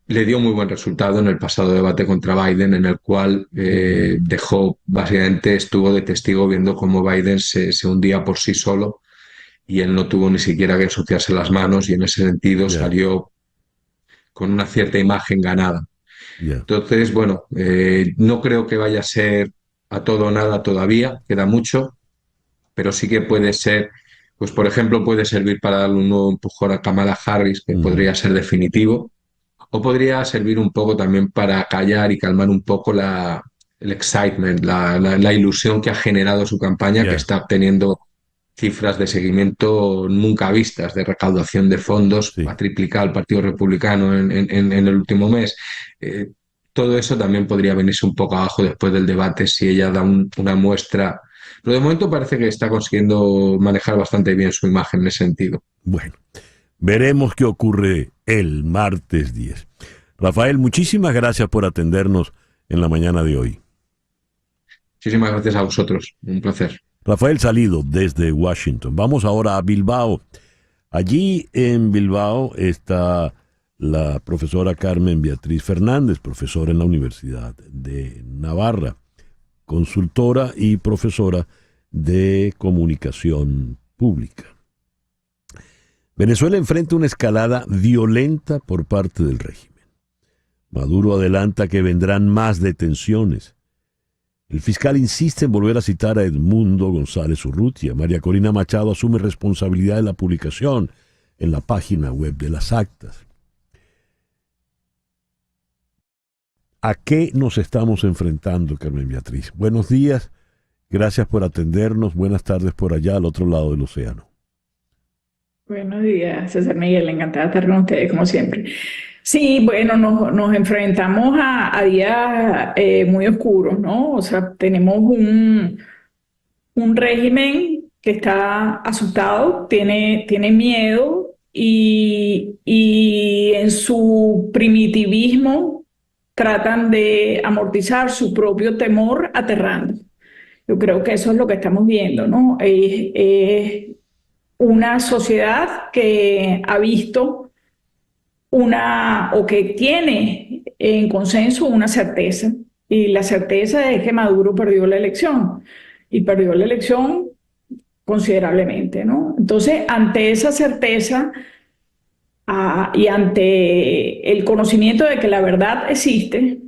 le dio muy buen resultado en el pasado debate contra Biden, en el cual estuvo de testigo viendo cómo Biden se hundía por sí solo y él no tuvo ni siquiera que ensuciarse las manos, y en ese sentido salió con una cierta imagen ganada. Entonces, no creo que vaya a ser a todo o nada todavía, queda mucho, pero sí que puede ser, pues por ejemplo, puede servir para darle un nuevo empujón a Kamala Harris, que podría ser definitivo, o podría servir un poco también para callar y calmar un poco el excitement, la ilusión que ha generado su campaña, que está obteniendo cifras de seguimiento nunca vistas, de recaudación de fondos, ha triplicado el Partido Republicano en el último mes. Todo eso también podría venirse un poco abajo después del debate si ella da una muestra. Pero de momento parece que está consiguiendo manejar bastante bien su imagen en ese sentido. Bueno, veremos qué ocurre el martes 10. Rafael, muchísimas gracias por atendernos en la mañana de hoy. Muchísimas gracias a vosotros, un placer. Rafael Salido, desde Washington. Vamos ahora a Bilbao. Allí en Bilbao está la profesora Carmen Beatriz Fernández, profesora en la Universidad de Navarra, consultora y profesora de comunicación pública. Venezuela enfrenta una escalada violenta por parte del régimen. Maduro adelanta que vendrán más detenciones. El fiscal insiste en volver a citar a Edmundo González Urrutia. María Corina Machado asume responsabilidad de la publicación en la página web de las actas. ¿A qué nos estamos enfrentando, Carmen Beatriz? Buenos días, gracias por atendernos. Buenas tardes por allá, al otro lado del océano. Buenos días, César Miguel, encantada de estar con ustedes, como siempre. Sí, bueno, nos enfrentamos a días muy oscuros, ¿no? O sea, tenemos un régimen que está asustado, tiene miedo y en su primitivismo tratan de amortizar su propio temor aterrando. Yo creo que eso es lo que estamos viendo, ¿no? Una sociedad que ha visto o que tiene en consenso una certeza, y la certeza es que Maduro perdió la elección, y perdió la elección considerablemente, ¿no? Entonces, ante esa certeza y ante el conocimiento de que la verdad existe,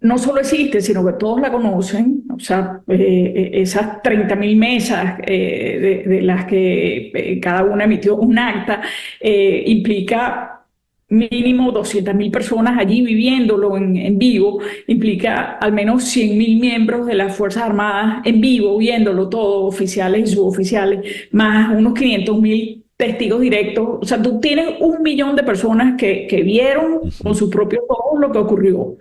no solo existe, sino que todos la conocen, o sea, esas 30.000 mesas de las que cada una emitió un acta, implica mínimo 200.000 personas allí viviéndolo en vivo, implica al menos 100.000 miembros de las Fuerzas Armadas en vivo, viéndolo todo, oficiales y suboficiales, más unos 500.000 testigos directos. O sea, tú tienes 1 millón de personas que vieron con sus propios ojos lo que ocurrió.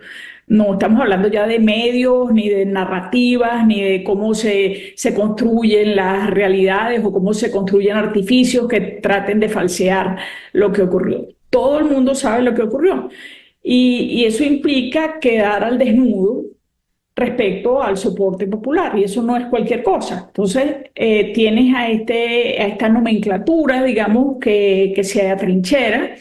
No estamos hablando ya de medios, ni de narrativas, ni de cómo se construyen las realidades o cómo se construyen artificios que traten de falsear lo que ocurrió. Todo el mundo sabe lo que ocurrió. Y eso implica quedar al desnudo respecto al soporte popular, y eso no es cualquier cosa. Entonces, tienes a esta nomenclatura, digamos, que se atrinchera,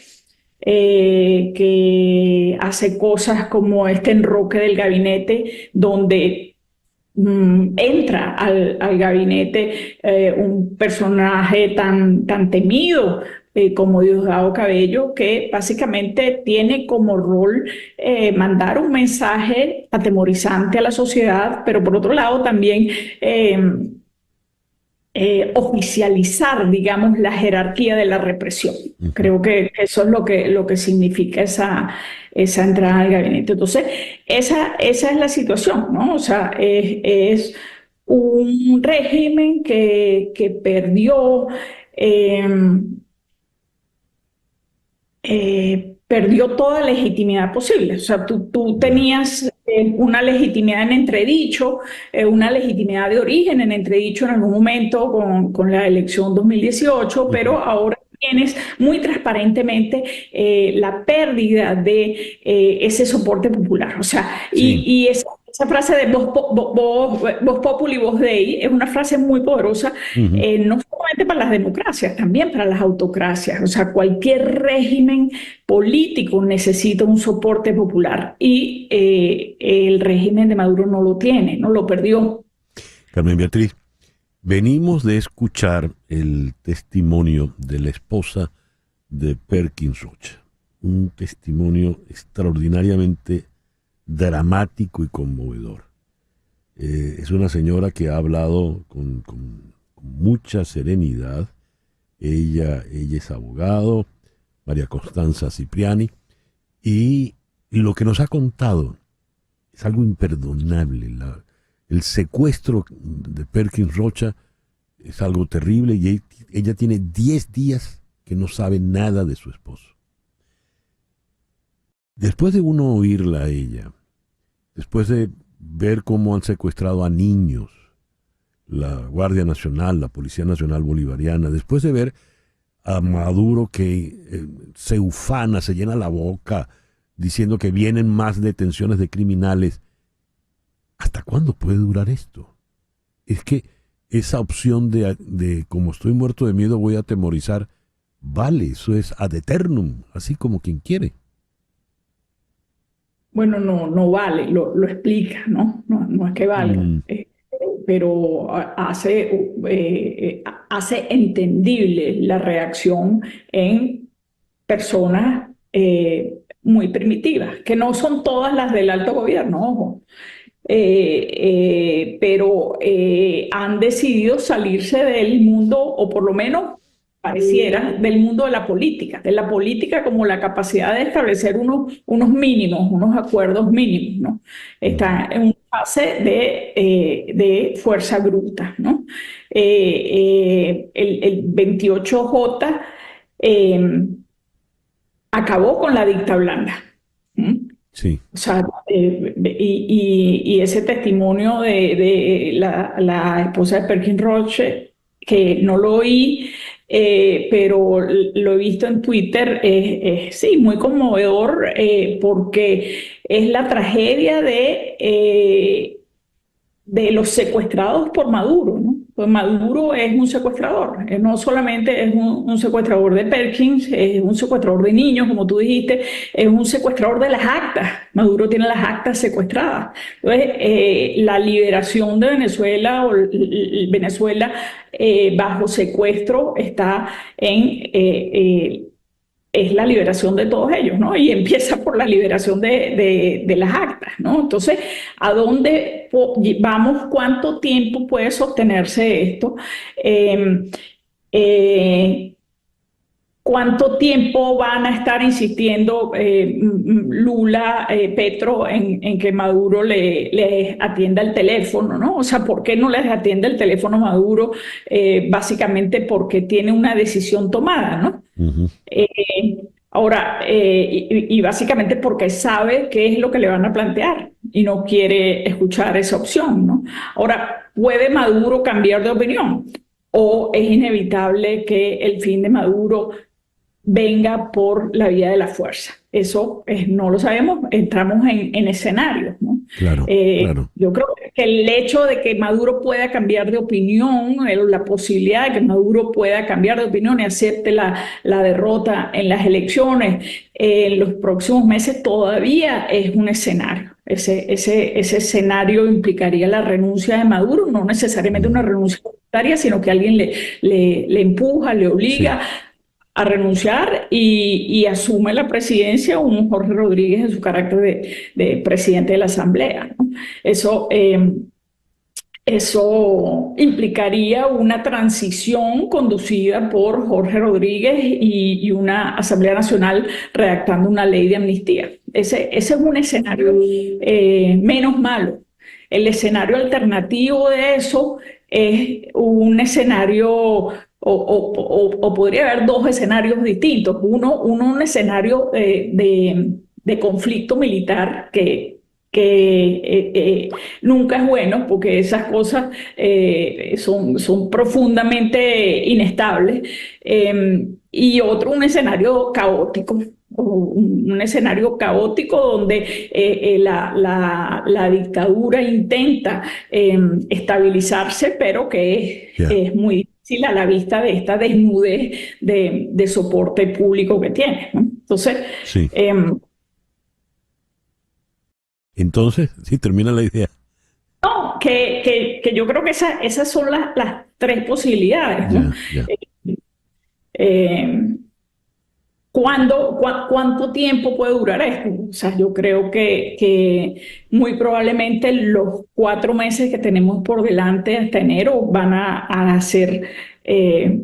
que hace cosas como este enroque del gabinete, donde entra al gabinete un personaje tan temido como Diosdado Cabello, que básicamente tiene como rol mandar un mensaje atemorizante a la sociedad, pero por otro lado también oficializar, digamos, la jerarquía de la represión. Creo que eso es lo que significa esa entrada al gabinete. Entonces, esa es la situación, ¿no? O sea, es un régimen que perdió toda legitimidad posible. O sea, tú tenías una legitimidad en entredicho, una legitimidad de origen en entredicho en algún momento con la elección 2018, pero ahora tienes muy transparentemente la pérdida de ese soporte popular. O sea, Sí. y esa frase de voz populi, voz dei es una frase muy poderosa, no solamente para las democracias, también para las autocracias. O sea, cualquier régimen político necesita un soporte popular, y el régimen de Maduro no lo tiene, no lo perdió. Carmen Beatriz, venimos de escuchar el testimonio de la esposa de Perkins Rocha, un testimonio extraordinariamente dramático y conmovedor. Es una señora que ha hablado con mucha serenidad. Ella es abogado, María Constanza Cipriani, y lo que nos ha contado es algo imperdonable. El secuestro de Perkins Rocha es algo terrible, y ella tiene 10 días que no sabe nada de su esposo. Después de uno oírla a ella, después de ver cómo han secuestrado a niños, la Guardia Nacional, la Policía Nacional Bolivariana, después de ver a Maduro que se ufana, se llena la boca, diciendo que vienen más detenciones de criminales, ¿hasta cuándo puede durar esto? Es que esa opción de como estoy muerto de miedo voy a atemorizar, vale, eso es ad eternum, así como quien quiere. Bueno, no vale, lo explica, ¿no? No es que valga. pero hace entendible la reacción en personas muy primitivas, que no son todas las del alto gobierno, ojo. Pero han decidido salirse del mundo, o por lo menos pareciera, del mundo de la política como la capacidad de establecer unos mínimos, unos acuerdos mínimos, ¿no? Están en una fase de fuerza bruta, ¿no? El 28J acabó con la dicta blanda. Sí. O sea, y ese testimonio de la esposa de Perkin Roche, que no lo oí, pero lo he visto en Twitter, sí, muy conmovedor, porque es la tragedia de los secuestrados por Maduro, ¿no? Pues Maduro es un secuestrador, no solamente es un secuestrador de Perkins, es un secuestrador de niños, como tú dijiste, es un secuestrador de las actas. Maduro tiene las actas secuestradas. Entonces, la liberación de Venezuela, o Venezuela bajo secuestro, está es la liberación de todos ellos, ¿no? Y empieza por la liberación de las actas, ¿no? Entonces, ¿a dónde vamos? ¿Cuánto tiempo puede sostenerse esto? ¿Cuánto tiempo van a estar insistiendo Lula, Petro, en que Maduro le atienda el teléfono, ¿no? O sea, ¿por qué no les atiende el teléfono a Maduro? Básicamente porque tiene una decisión tomada, ¿no? Uh-huh. Ahora, y básicamente porque sabe qué es lo que le van a plantear y no quiere escuchar esa opción, ¿no? Ahora, ¿puede Maduro cambiar de opinión? ¿O es inevitable que el fin de Maduro venga por la vía de la fuerza? Eso no lo sabemos, entramos en escenarios, ¿no? Claro, claro. Yo creo que el hecho de que Maduro pueda cambiar de opinión, la posibilidad de que Maduro pueda cambiar de opinión y acepte la derrota en las elecciones en los próximos meses, todavía es un escenario. Ese escenario implicaría la renuncia de Maduro, no necesariamente una renuncia voluntaria, sino que alguien le empuja, le obliga a renunciar y asume la presidencia un Jorge Rodríguez en su carácter de presidente de la Asamblea, ¿no? Eso implicaría una transición conducida por Jorge Rodríguez y una Asamblea Nacional redactando una ley de amnistía. Ese es un escenario menos malo. El escenario alternativo de eso es un escenario, o podría haber dos escenarios distintos. Un escenario de conflicto militar que nunca es bueno, porque esas cosas son profundamente inestables. Y otro, un escenario caótico. Un escenario caótico donde la dictadura intenta estabilizarse, pero que es muy difícil a la vista de esta desnudez de soporte público que tiene, ¿no? Entonces, sí. Entonces, sí, termina la idea. No, que yo creo que esas son las tres posibilidades, ¿no? ¿Cuánto tiempo puede durar esto? O sea, yo creo que muy probablemente los 4 meses que tenemos por delante hasta enero van a ser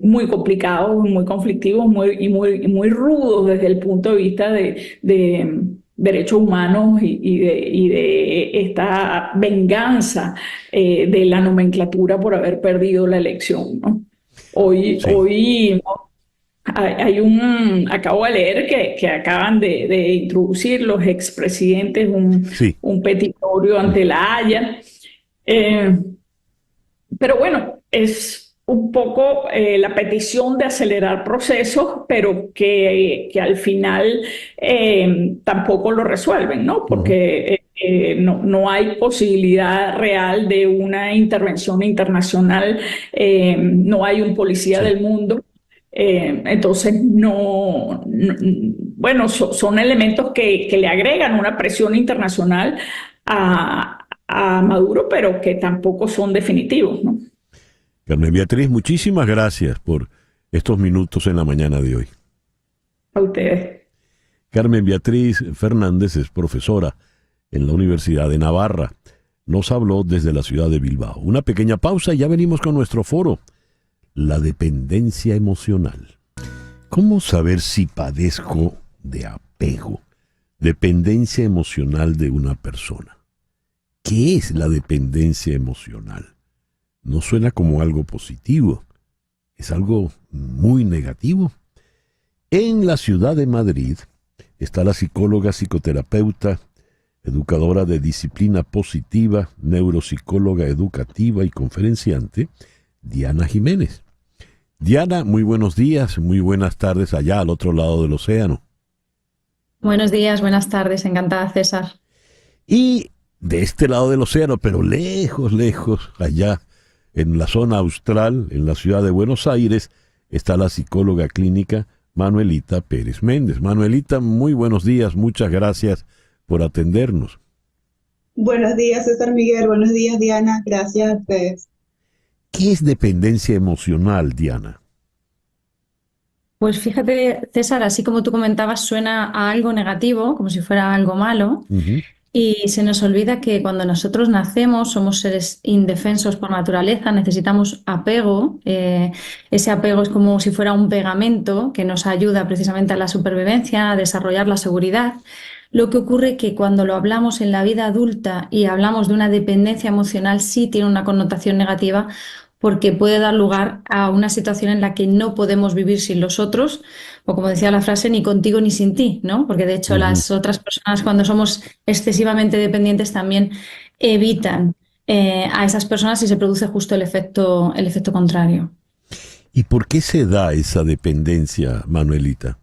muy complicados, muy conflictivos y muy rudos desde el punto de vista de derechos humanos y de esta venganza de la nomenclatura por haber perdido la elección, ¿no? Hoy acabo de leer que acaban de introducir los expresidentes un petitorio ante la Haya. Pero bueno, es un poco la petición de acelerar procesos, pero que al final tampoco lo resuelven, ¿no? Porque no hay posibilidad real de una intervención internacional, no hay un policía del mundo. Entonces, bueno, son elementos que le agregan una presión internacional a a Maduro, pero que tampoco son definitivos, ¿no? Carmen Beatriz, muchísimas gracias por estos minutos en la mañana de hoy. A ustedes. Carmen Beatriz Fernández es profesora en la Universidad de Navarra. Nos habló desde la ciudad de Bilbao. Una pequeña pausa y ya venimos con nuestro foro. La dependencia emocional. ¿Cómo saber si padezco de apego? Dependencia emocional de una persona. ¿Qué es la dependencia emocional? No suena como algo positivo. Es algo muy negativo. En la ciudad de Madrid está la psicóloga, psicoterapeuta, educadora de disciplina positiva, neuropsicóloga educativa y conferenciante, Diana Jiménez. Diana, muy buenos días, muy buenas tardes allá al otro lado del océano. Buenos días, buenas tardes, encantada, César. Y de este lado del océano, pero lejos, lejos, allá en la zona austral, en la ciudad de Buenos Aires, está la psicóloga clínica Manuelita Pérez Méndez. Manuelita, muy buenos días, muchas gracias por atendernos. Buenos días, César Miguel, buenos días, Diana, gracias a ustedes. ¿Qué es dependencia emocional, Diana? Pues fíjate, César, así como tú comentabas, suena a algo negativo, como si fuera algo malo, y se nos olvida que cuando nosotros nacemos somos seres indefensos por naturaleza, necesitamos apego. Ese apego es como si fuera un pegamento que nos ayuda precisamente a la supervivencia, a desarrollar la seguridad. Lo que ocurre es que cuando lo hablamos en la vida adulta y hablamos de una dependencia emocional, sí tiene una connotación negativa, porque puede dar lugar a una situación en la que no podemos vivir sin los otros, o como decía la frase, ni contigo ni sin ti, ¿no? Porque de hecho las otras personas, cuando somos excesivamente dependientes, también evitan a esas personas y se produce justo el efecto contrario. ¿Y por qué se da esa dependencia, Manuelita?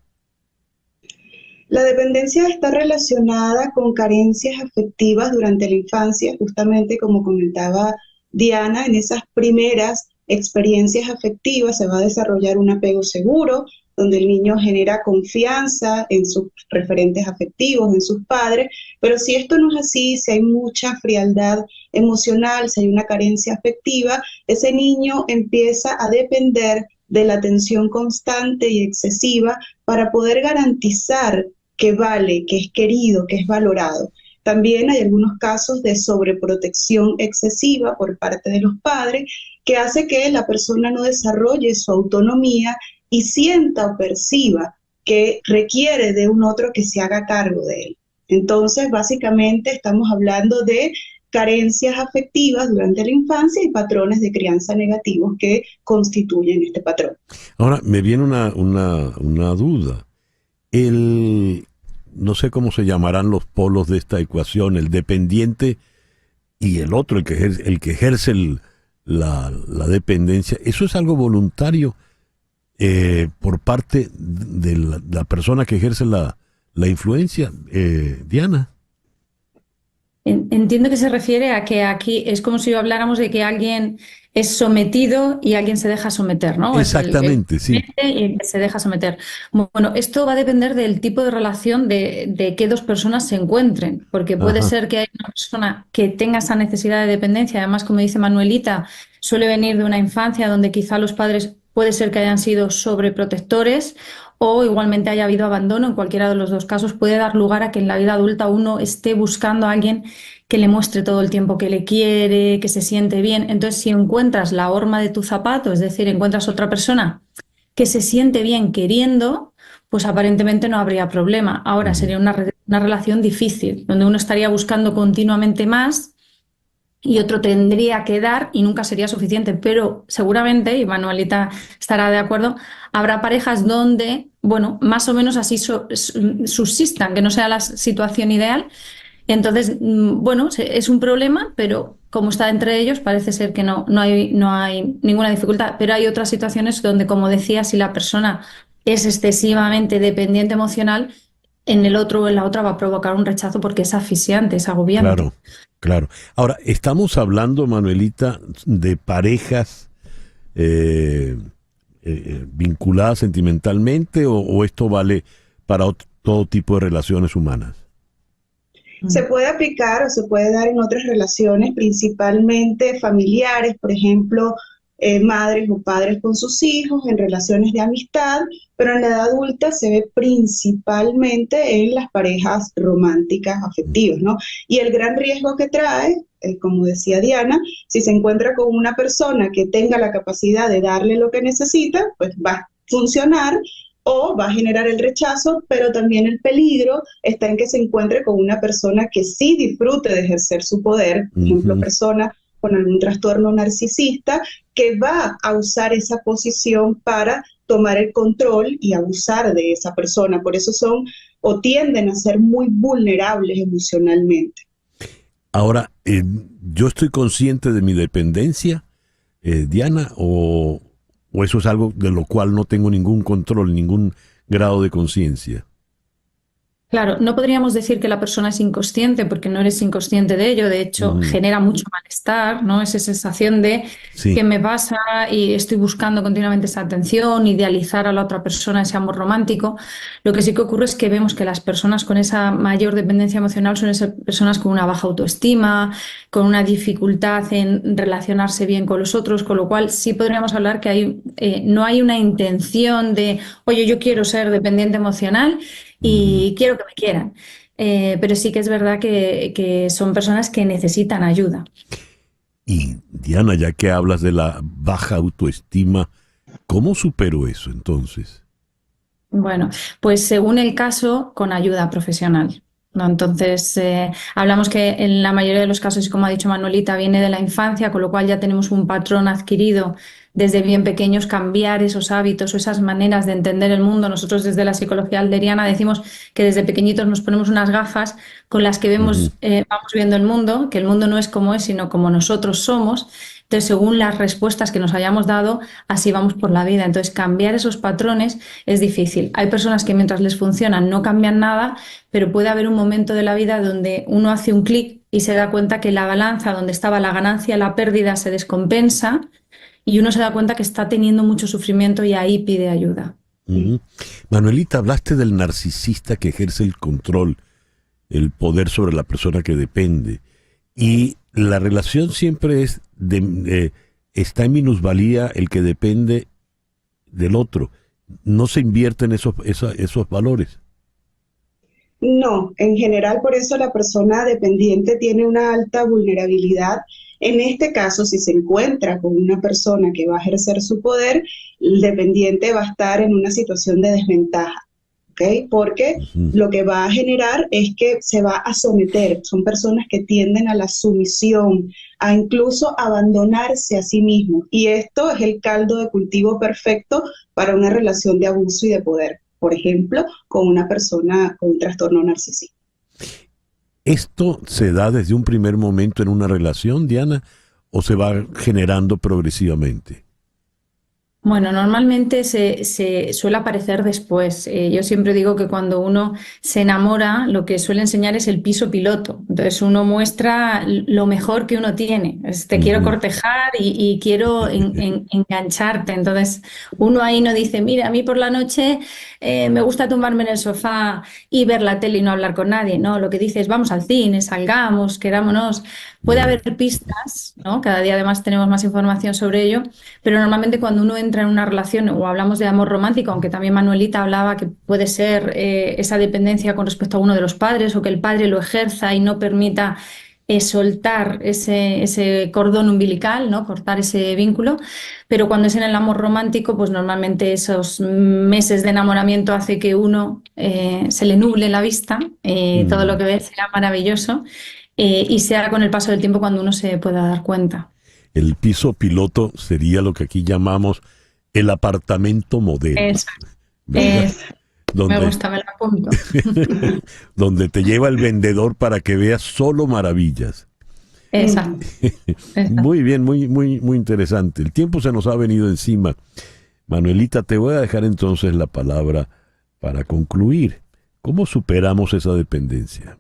La dependencia está relacionada con carencias afectivas durante la infancia, justamente como comentaba Diana, en esas primeras experiencias afectivas se va a desarrollar un apego seguro, donde el niño genera confianza en sus referentes afectivos, en sus padres, pero si esto no es así, si hay mucha frialdad emocional, si hay una carencia afectiva, ese niño empieza a depender de la atención constante y excesiva para poder garantizar que vale, que es querido, que es valorado. También hay algunos casos de sobreprotección excesiva por parte de los padres que hace que la persona no desarrolle su autonomía y sienta o perciba que requiere de un otro que se haga cargo de él. Entonces, básicamente estamos hablando de carencias afectivas durante la infancia y patrones de crianza negativos que constituyen este patrón. Ahora, me viene una duda. No sé cómo se llamarán los polos de esta ecuación, el dependiente y el otro, el que ejerce la dependencia. ¿Eso es algo voluntario por parte de la persona que ejerce la influencia, Diana? Entiendo que se refiere a que aquí es como si habláramos de que alguien es sometido y alguien se deja someter, ¿no? Exactamente, sí. Y se deja someter. Bueno, esto va a depender del tipo de relación de que dos personas se encuentren, porque puede ser que haya una persona que tenga esa necesidad de dependencia, además, como dice Manuelita, suele venir de una infancia donde quizá los padres puede ser que hayan sido sobreprotectores o igualmente haya habido abandono. En cualquiera de los dos casos puede dar lugar a que en la vida adulta uno esté buscando a alguien que le muestre todo el tiempo que le quiere, que se siente bien. Entonces, si encuentras la horma de tu zapato, es decir, encuentras otra persona que se siente bien queriendo, pues aparentemente no habría problema. Ahora sería una relación difícil, donde uno estaría buscando continuamente más y otro tendría que dar y nunca sería suficiente. Pero seguramente, y Manuelita estará de acuerdo, habrá parejas donde, bueno, más o menos así subsistan, que no sea la situación ideal. Entonces, bueno, es un problema, pero como está entre ellos, parece ser que no hay ninguna dificultad. Pero hay otras situaciones donde, como decía, si la persona es excesivamente dependiente emocional, en el otro o en la otra va a provocar un rechazo porque es asfixiante, es agobiante. Claro. Ahora, estamos hablando, Manuelita, de parejas vinculadas sentimentalmente o esto vale para todo tipo de relaciones humanas. Se puede aplicar o se puede dar en otras relaciones, principalmente familiares, por ejemplo, madres o padres con sus hijos, en relaciones de amistad, pero en la edad adulta se ve principalmente en las parejas románticas afectivas, ¿no? Y el gran riesgo que trae, como decía Diana, si se encuentra con una persona que tenga la capacidad de darle lo que necesita, pues va a funcionar o va a generar el rechazo, pero también el peligro está en que se encuentre con una persona que sí disfrute de ejercer su poder, por ejemplo, persona con algún trastorno narcisista, que va a usar esa posición para tomar el control y abusar de esa persona. Por eso son o tienden a ser muy vulnerables emocionalmente. Ahora, ¿yo estoy consciente de mi dependencia, Diana, o eso es algo de lo cual no tengo ningún control, ningún grado de conciencia? Claro, no podríamos decir que la persona es inconsciente porque no eres inconsciente de ello, de hecho genera mucho malestar, ¿no? Esa sensación de qué me pasa y estoy buscando continuamente esa atención, idealizar a la otra persona, ese amor romántico. Lo que sí que ocurre es que vemos que las personas con esa mayor dependencia emocional son esas personas con una baja autoestima, con una dificultad en relacionarse bien con los otros, con lo cual sí podríamos hablar que no hay una intención de, oye, yo quiero ser dependiente emocional y quiero que me quieran. Pero sí que es verdad que son personas que necesitan ayuda. Y Diana, ya que hablas de la baja autoestima, ¿cómo supero eso entonces? Bueno, pues según el caso, con ayuda profesional, ¿no? Entonces, hablamos que en la mayoría de los casos, como ha dicho Manuelita, viene de la infancia, con lo cual ya tenemos un patrón adquirido desde bien pequeños, cambiar esos hábitos o esas maneras de entender el mundo. Nosotros desde la psicología alderiana decimos que desde pequeñitos nos ponemos unas gafas con las que vamos viendo el mundo, que el mundo no es como es, sino como nosotros somos. Entonces, según las respuestas que nos hayamos dado, así vamos por la vida. Entonces, cambiar esos patrones es difícil. Hay personas que mientras les funcionan no cambian nada, pero puede haber un momento de la vida donde uno hace un clic y se da cuenta que la balanza donde estaba la ganancia, la pérdida se descompensa y uno se da cuenta que está teniendo mucho sufrimiento y ahí pide ayuda. Manuelita, hablaste del narcisista que ejerce el control, el poder sobre la persona que depende. Y la relación siempre es está en minusvalía el que depende del otro. ¿No se invierten esos valores? No, en general por eso la persona dependiente tiene una alta vulnerabilidad. En este caso, si se encuentra con una persona que va a ejercer su poder, el dependiente va a estar en una situación de desventaja, ¿ok? Porque lo que va a generar es que se va a someter. Son personas que tienden a la sumisión, a incluso abandonarse a sí mismos. Y esto es el caldo de cultivo perfecto para una relación de abuso y de poder. Por ejemplo, con una persona con un trastorno narcisista. ¿Esto se da desde un primer momento en una relación, Diana, o se va generando progresivamente? Bueno, normalmente se suele aparecer después. Yo siempre digo que cuando uno se enamora, lo que suele enseñar es el piso piloto. Entonces uno muestra lo mejor que uno tiene. Te quiero cortejar y quiero engancharte. Entonces uno ahí no dice, mira, a mí por la noche me gusta tumbarme en el sofá y ver la tele y no hablar con nadie. No, lo que dice es, vamos al cine, salgamos, querámonos. Puede haber pistas, ¿no? Cada día además tenemos más información sobre ello, pero normalmente cuando uno entra en una relación o hablamos de amor romántico, aunque también Manuelita hablaba que puede ser esa dependencia con respecto a uno de los padres o que el padre lo ejerza y no permita soltar ese cordón umbilical, ¿no? Cortar ese vínculo, pero cuando es en el amor romántico, pues normalmente esos meses de enamoramiento hace que uno se le nuble la vista, todo lo que ve será maravilloso. Y sea con el paso del tiempo cuando uno se pueda dar cuenta. El piso piloto sería lo que aquí llamamos el apartamento modelo. Donde, me gusta, me lo apunto. Donde te lleva el vendedor para que veas solo maravillas. Exacto. Muy bien, muy interesante. El tiempo se nos ha venido encima. Manuelita, te voy a dejar entonces la palabra para concluir. ¿Cómo superamos esa dependencia?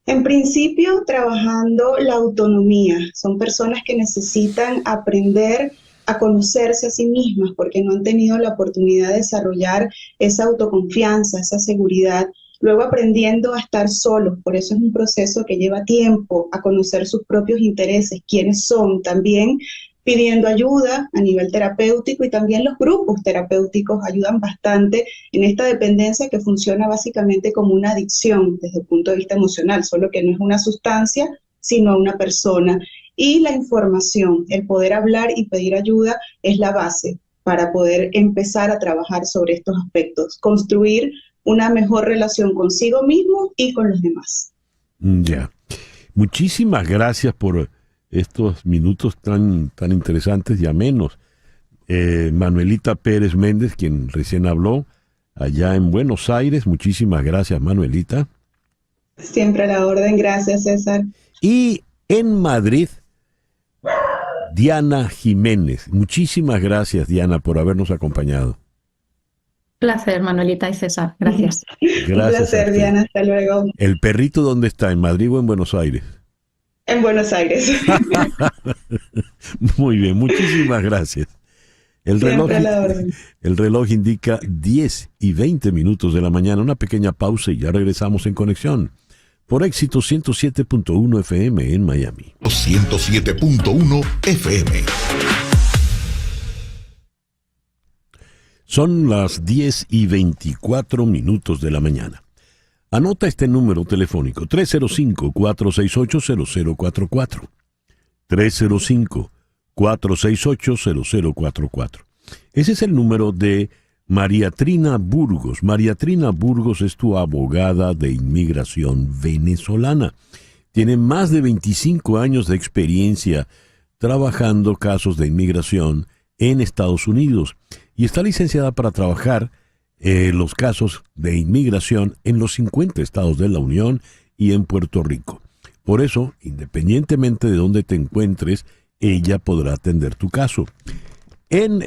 En principio, trabajando la autonomía. Son personas que necesitan aprender a conocerse a sí mismas porque no han tenido la oportunidad de desarrollar esa autoconfianza, esa seguridad. luego aprendiendo a estar solos. Por eso es un proceso que lleva tiempo, a conocer sus propios intereses, quiénes son, también pidiendo ayuda a nivel terapéutico, y también los grupos terapéuticos ayudan bastante en esta dependencia que funciona básicamente como una adicción desde el punto de vista emocional, solo que no es una sustancia, sino una persona. Y la información, el poder hablar y pedir ayuda es la base para poder empezar a trabajar sobre estos aspectos, construir una mejor relación consigo mismo y con los demás. Ya. Muchísimas gracias por estos minutos tan interesantes y amenos. Manuelita Pérez Méndez, quien recién habló, allá en Buenos Aires. Muchísimas gracias, Manuelita. Siempre a la orden. Gracias, César. Y en Madrid, Diana Jiménez. Muchísimas gracias, Diana, por habernos acompañado. Placer, Manuelita y César. Gracias. Gracias. Un placer, Diana. Hasta luego. ¿El perrito dónde está? ¿En Madrid o en Buenos Aires? En Buenos Aires. Muy bien, muchísimas gracias. El reloj indica 10:20 de la mañana. Una pequeña pausa y ya regresamos en Conexión por Éxito 107.1 FM en Miami. 107.1 FM. Son las 10:24 de la mañana. Anota este número telefónico: 305-468-0044. 305-468-0044. Ese es el número de María Trina Burgos. María Trina Burgos es tu abogada de inmigración venezolana. Tiene más de 25 años de experiencia trabajando casos de inmigración en Estados Unidos y está licenciada para trabajar los casos de inmigración en los 50 estados de la Unión y en Puerto Rico. Por eso, independientemente de dónde te encuentres, ella podrá atender tu caso. En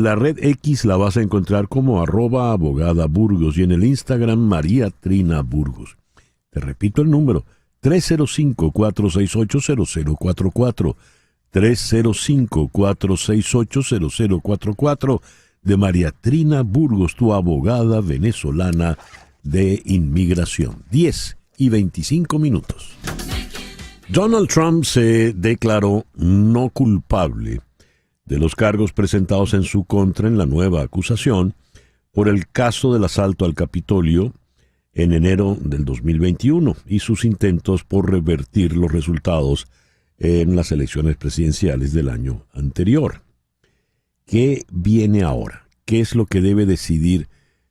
la red X la vas a encontrar como @abogadaburgos y en el Instagram María Trina Burgos. Te repito el número: 305-468-0044. 305-468-0044 de María Trina Burgos, tu abogada venezolana de inmigración. 10:25. Donald Trump se declaró no culpable de los cargos presentados en su contra en la nueva acusación por el caso del asalto al Capitolio en enero del 2021 y sus intentos por revertir los resultados en las elecciones presidenciales del año anterior. ¿Qué viene ahora? ¿Qué es lo que debe decidir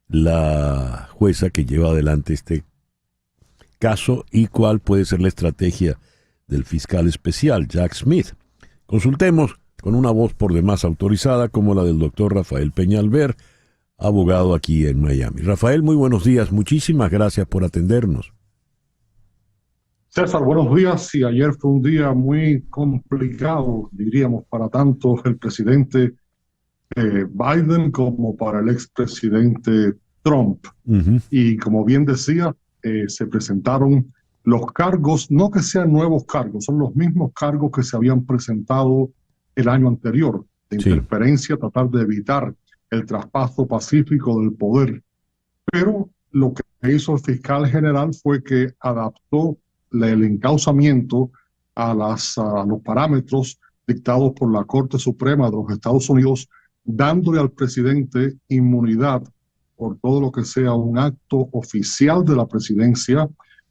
la jueza que lleva adelante este caso y cuál puede ser la estrategia del fiscal especial, Jack Smith? Consultemos con una voz por demás autorizada como la del doctor Rafael Peñalver, abogado aquí en Miami. Rafael, muy buenos días. Muchísimas gracias por atendernos. César, buenos días. Y ayer fue un día muy complicado, diríamos, para tanto el presidente Biden como para el expresidente Trump. Y como bien decía, se presentaron los cargos, no que sean nuevos cargos, son los mismos cargos que se habían presentado el año anterior, de interferencia, tratar de evitar el traspaso pacífico del poder. Pero lo que hizo el fiscal general fue que adaptó el encauzamiento a los parámetros dictados por la Corte Suprema de los Estados Unidos, dándole al presidente inmunidad por todo lo que sea un acto oficial de la presidencia,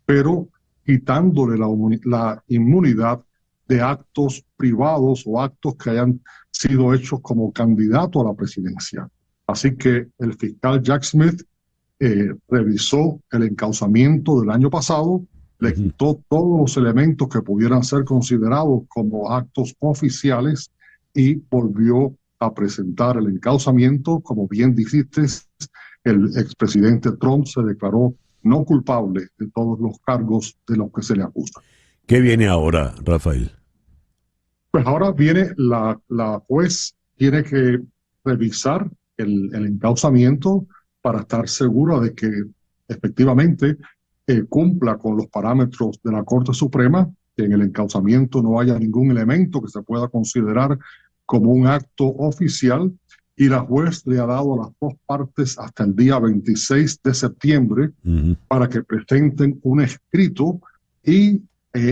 pero quitándole la inmunidad de actos privados o actos que hayan sido hechos como candidato a la presidencia. Así que el fiscal Jack Smith revisó el encauzamiento del año pasado, le quitó todos los elementos que pudieran ser considerados como actos oficiales y volvió a presentar el encauzamiento. Como bien dijiste, el expresidente Trump se declaró no culpable de todos los cargos de los que se le acusa. ¿Qué viene ahora, Rafael? Pues ahora viene la juez tiene que revisar el encauzamiento para estar segura de que efectivamente cumpla con los parámetros de la Corte Suprema, que en el encauzamiento no haya ningún elemento que se pueda considerar como un acto oficial y la juez le ha dado a las dos partes hasta el día 26 de septiembre para que presenten un escrito y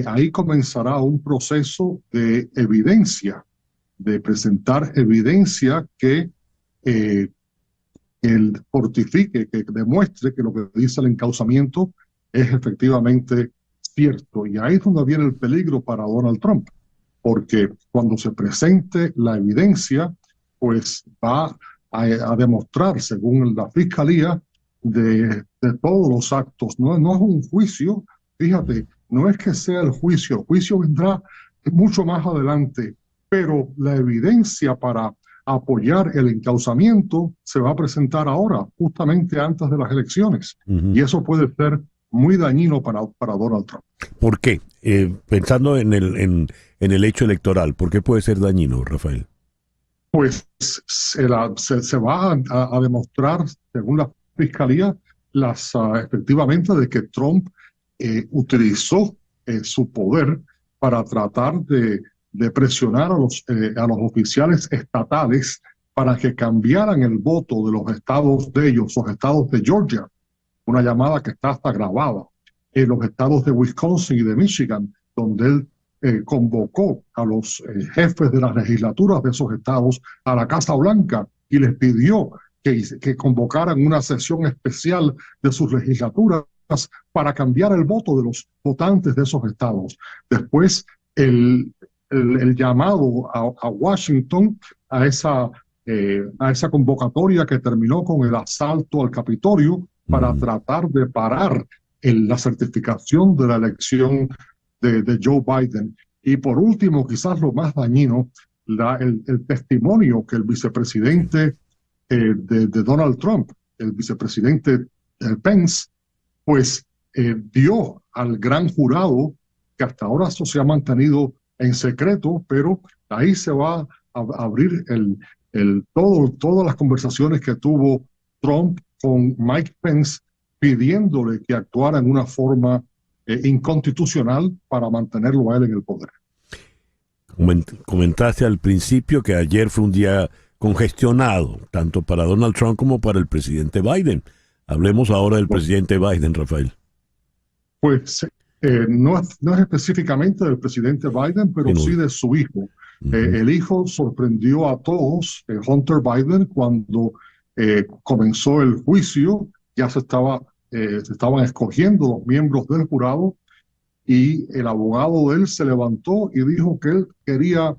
ahí comenzará un proceso de evidencia, de presentar evidencia que fortifique, que demuestre que lo que dice el encauzamiento es efectivamente cierto. Y ahí es donde viene el peligro para Donald Trump, porque cuando se presente la evidencia, pues va a demostrar, según la fiscalía, de todos los actos. No es un juicio, fíjate, no es que sea el juicio vendrá mucho más adelante, pero la evidencia para apoyar el encauzamiento se va a presentar ahora, justamente antes de las elecciones. Y eso puede ser muy dañino para Donald Trump. ¿Por qué? Pensando en el hecho electoral, ¿por qué puede ser dañino, Rafael? Pues se va a demostrar, según la fiscalía, efectivamente de que Trump utilizó su poder para tratar de presionar a los oficiales estatales para que cambiaran el voto de los estados de ellos, los estados de Georgia, una llamada que está hasta grabada, en los estados de Wisconsin y de Michigan, donde él convocó a los jefes de las legislaturas de esos estados a la Casa Blanca y les pidió que convocaran una sesión especial de sus legislaturas para cambiar el voto de los votantes de esos estados. Después, el llamado a Washington a esa convocatoria que terminó con el asalto al Capitolio para tratar de parar la certificación de la elección de Joe Biden. Y por último, quizás lo más dañino, el testimonio que el vicepresidente de Donald Trump, el vicepresidente Pence, pues dio al gran jurado, que hasta ahora eso se ha mantenido en secreto, pero ahí se va a abrir todas las conversaciones que tuvo Trump con Mike Pence, pidiéndole que actuara en una forma inconstitucional para mantenerlo a él en el poder. Comentaste al principio que ayer fue un día congestionado, tanto para Donald Trump como para el presidente Biden. Hablemos ahora del presidente Biden, Rafael. Pues no es específicamente del presidente Biden, pero sí de su hijo. El hijo sorprendió a todos, Hunter Biden, cuando comenzó el juicio. Ya se estaban escogiendo los miembros del jurado y el abogado de él se levantó y dijo que él quería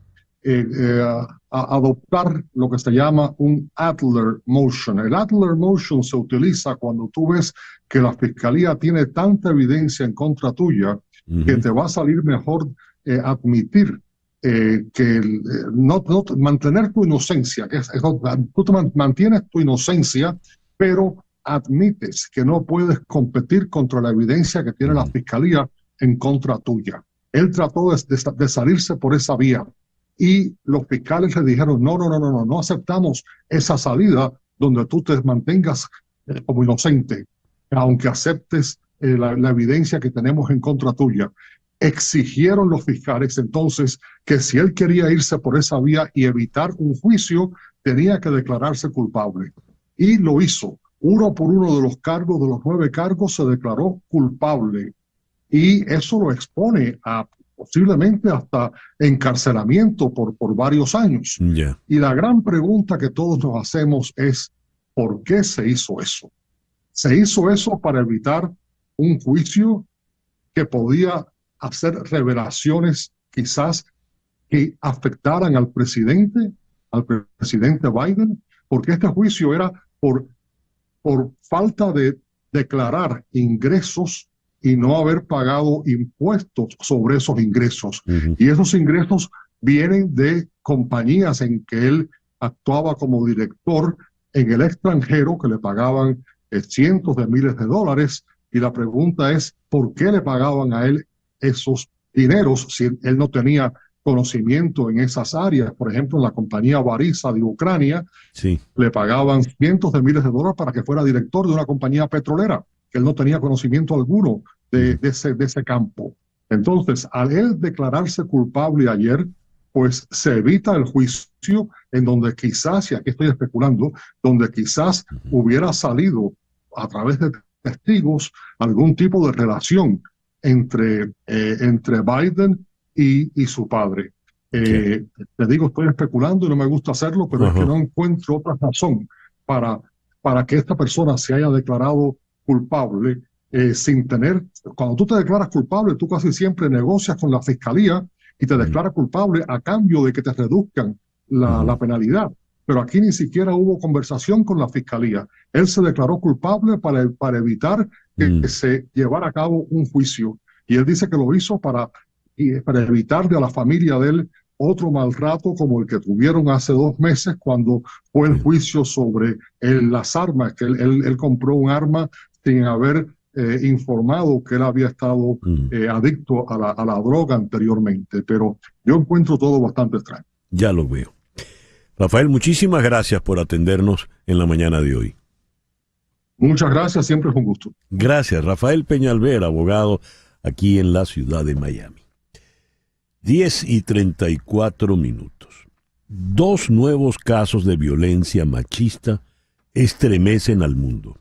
adoptar lo que se llama un Adler Motion. El Adler Motion se utiliza cuando tú ves que la fiscalía tiene tanta evidencia en contra tuya que te va a salir mejor admitir mantener tu inocencia. Tú mantienes tu inocencia, pero admites que no puedes competir contra la evidencia que tiene la fiscalía en contra tuya. Él trató de salirse por esa vía y los fiscales le dijeron no aceptamos esa salida donde tú te mantengas como inocente, aunque aceptes la evidencia que tenemos en contra tuya. Exigieron los fiscales entonces que si él quería irse por esa vía y evitar un juicio, tenía que declararse culpable. Y lo hizo. Uno por uno de los cargos, de los 9 cargos, se declaró culpable. Y eso lo expone a posiblemente hasta encarcelamiento por varios años. Y la gran pregunta que todos nos hacemos es, ¿por qué se hizo eso? Se hizo eso para evitar un juicio que podía hacer revelaciones quizás que afectaran al presidente Biden, porque este juicio era por falta de declarar ingresos y no haber pagado impuestos sobre esos ingresos. Y esos ingresos vienen de compañías en que él actuaba como director en el extranjero, que le pagaban cientos de miles de dólares. Y la pregunta es, ¿por qué le pagaban a él esos dineros si él no tenía conocimiento en esas áreas? Por ejemplo, en la compañía Varisa de Ucrania, le pagaban cientos de miles de dólares para que fuera director de una compañía petrolera, que él no tenía conocimiento alguno de ese campo. Entonces, al él declararse culpable ayer, pues se evita el juicio en donde quizás, y aquí estoy especulando, donde quizás hubiera salido a través de testigos algún tipo de relación entre Biden y su padre. Te digo, estoy especulando y no me gusta hacerlo, pero es que no encuentro otra razón para que esta persona se haya declarado culpable sin tener... Cuando tú te declaras culpable, tú casi siempre negocias con la fiscalía y te declaras culpable a cambio de que te reduzcan la penalidad. Pero aquí ni siquiera hubo conversación con la fiscalía. Él se declaró culpable para evitar que se llevara a cabo un juicio. Y él dice que lo hizo para evitarle a la familia de él otro mal rato como el que tuvieron hace 2 meses cuando fue el juicio sobre las armas, que él compró un arma sin haber informado que él había estado adicto a la droga anteriormente. Pero yo encuentro todo bastante extraño. Ya lo veo. Rafael, muchísimas gracias por atendernos en la mañana de hoy. Muchas gracias, siempre es un gusto. Gracias, Rafael Peñalver, abogado aquí en la ciudad de Miami. 10:34. 2 nuevos casos de violencia machista estremecen al mundo.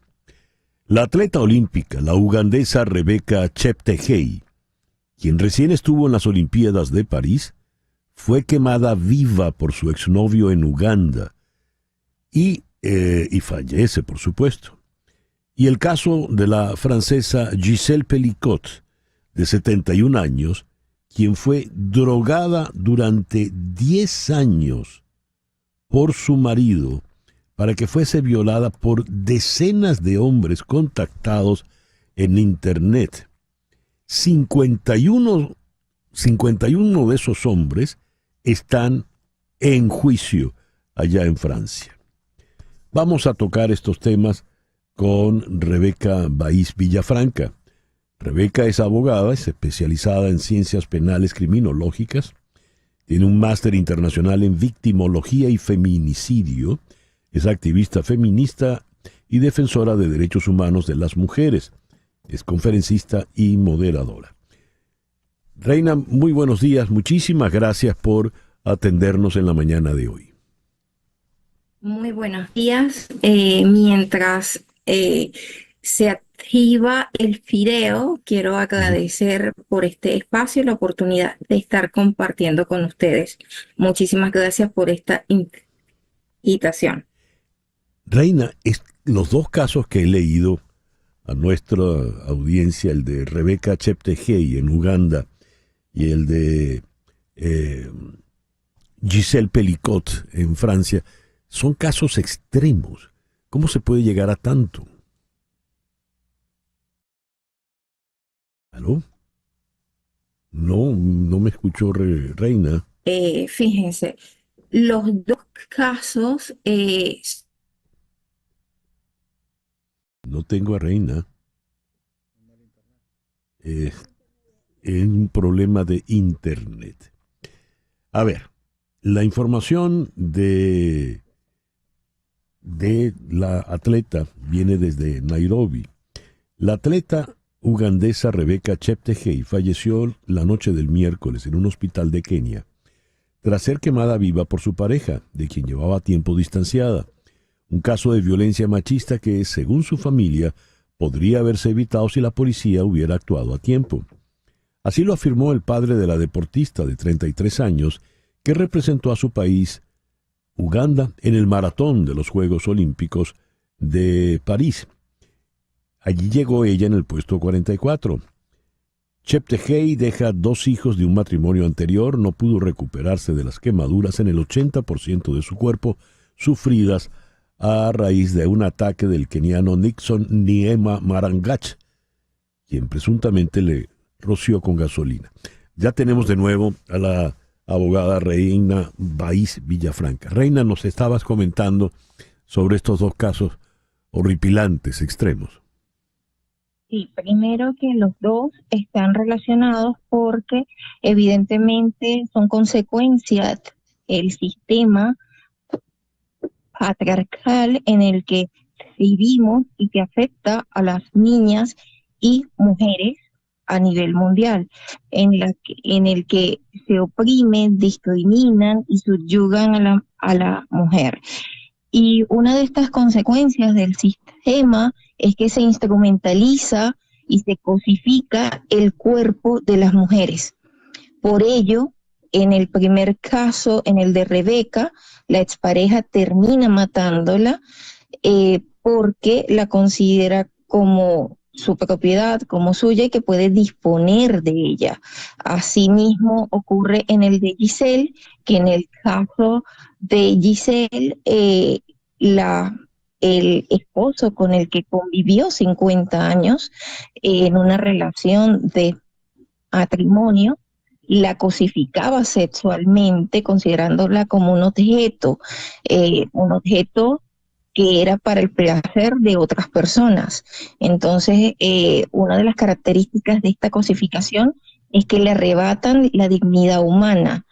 La atleta olímpica, la ugandesa Rebecca Cheptegei, quien recién estuvo en las Olimpiadas de París, fue quemada viva por su exnovio en Uganda y fallece, por supuesto. Y el caso de la francesa Gisèle Pelicot, de 71 años, quien fue drogada durante 10 años por su marido para que fuese violada por decenas de hombres contactados en Internet. 51 de esos hombres están en juicio allá en Francia. Vamos a tocar estos temas con Rebeca Baiz Villafranca. Rebeca es abogada, es especializada en ciencias penales criminológicas, tiene un máster internacional en victimología y feminicidio, es activista feminista y defensora de derechos humanos de las mujeres, es conferencista y moderadora. Reina, muy buenos días, muchísimas gracias por atendernos en la mañana de hoy. Muy buenos días. Mientras se activa el fideo, quiero agradecer por este espacio y la oportunidad de estar compartiendo con ustedes. Muchísimas gracias por esta invitación. Reina, los 2 casos que he leído a nuestra audiencia, el de Rebecca Cheptegei en Uganda y el de Gisèle Pelicot en Francia, son casos extremos. ¿Cómo se puede llegar a tanto? ¿Aló? No me escuchó, Reina. Fíjense, los 2 casos... No tengo a Reina. Es un problema de Internet. A ver, la información de la atleta viene desde Nairobi. La atleta ugandesa Rebecca Cheptegei falleció la noche del miércoles en un hospital de Kenia tras ser quemada viva por su pareja, de quien llevaba tiempo distanciada. Un caso de violencia machista que, según su familia, podría haberse evitado si la policía hubiera actuado a tiempo. Así lo afirmó el padre de la deportista de 33 años que representó a su país, Uganda, en el maratón de los Juegos Olímpicos de París. Allí llegó ella en el puesto 44. Cheptegei deja 2 hijos de un matrimonio anterior, no pudo recuperarse de las quemaduras en el 80% de su cuerpo, sufridas a raíz de un ataque del keniano Nixon Neema Marangach, quien presuntamente le roció con gasolina. Ya tenemos de nuevo a la abogada Reina Baiz Villafranca. Reina, nos estabas comentando sobre estos 2 casos horripilantes, extremos. Sí, primero que los 2 están relacionados porque evidentemente son consecuencias del sistema patriarcal en el que vivimos y que afecta a las niñas y mujeres a nivel mundial, en el que se oprimen, discriminan y subyugan a la mujer. Y una de estas consecuencias del sistema es que se instrumentaliza y se cosifica el cuerpo de las mujeres. Por ello, en el primer caso, en el de Rebeca, la expareja termina matándola porque la considera como su propiedad, como suya, y que puede disponer de ella. Asimismo ocurre en el de Giselle, que en el caso de Giselle, el esposo con el que convivió 50 años en una relación de matrimonio, la cosificaba sexualmente, considerándola como un objeto que era para el placer de otras personas. Entonces, una de las características de esta cosificación es que le arrebatan la dignidad humana.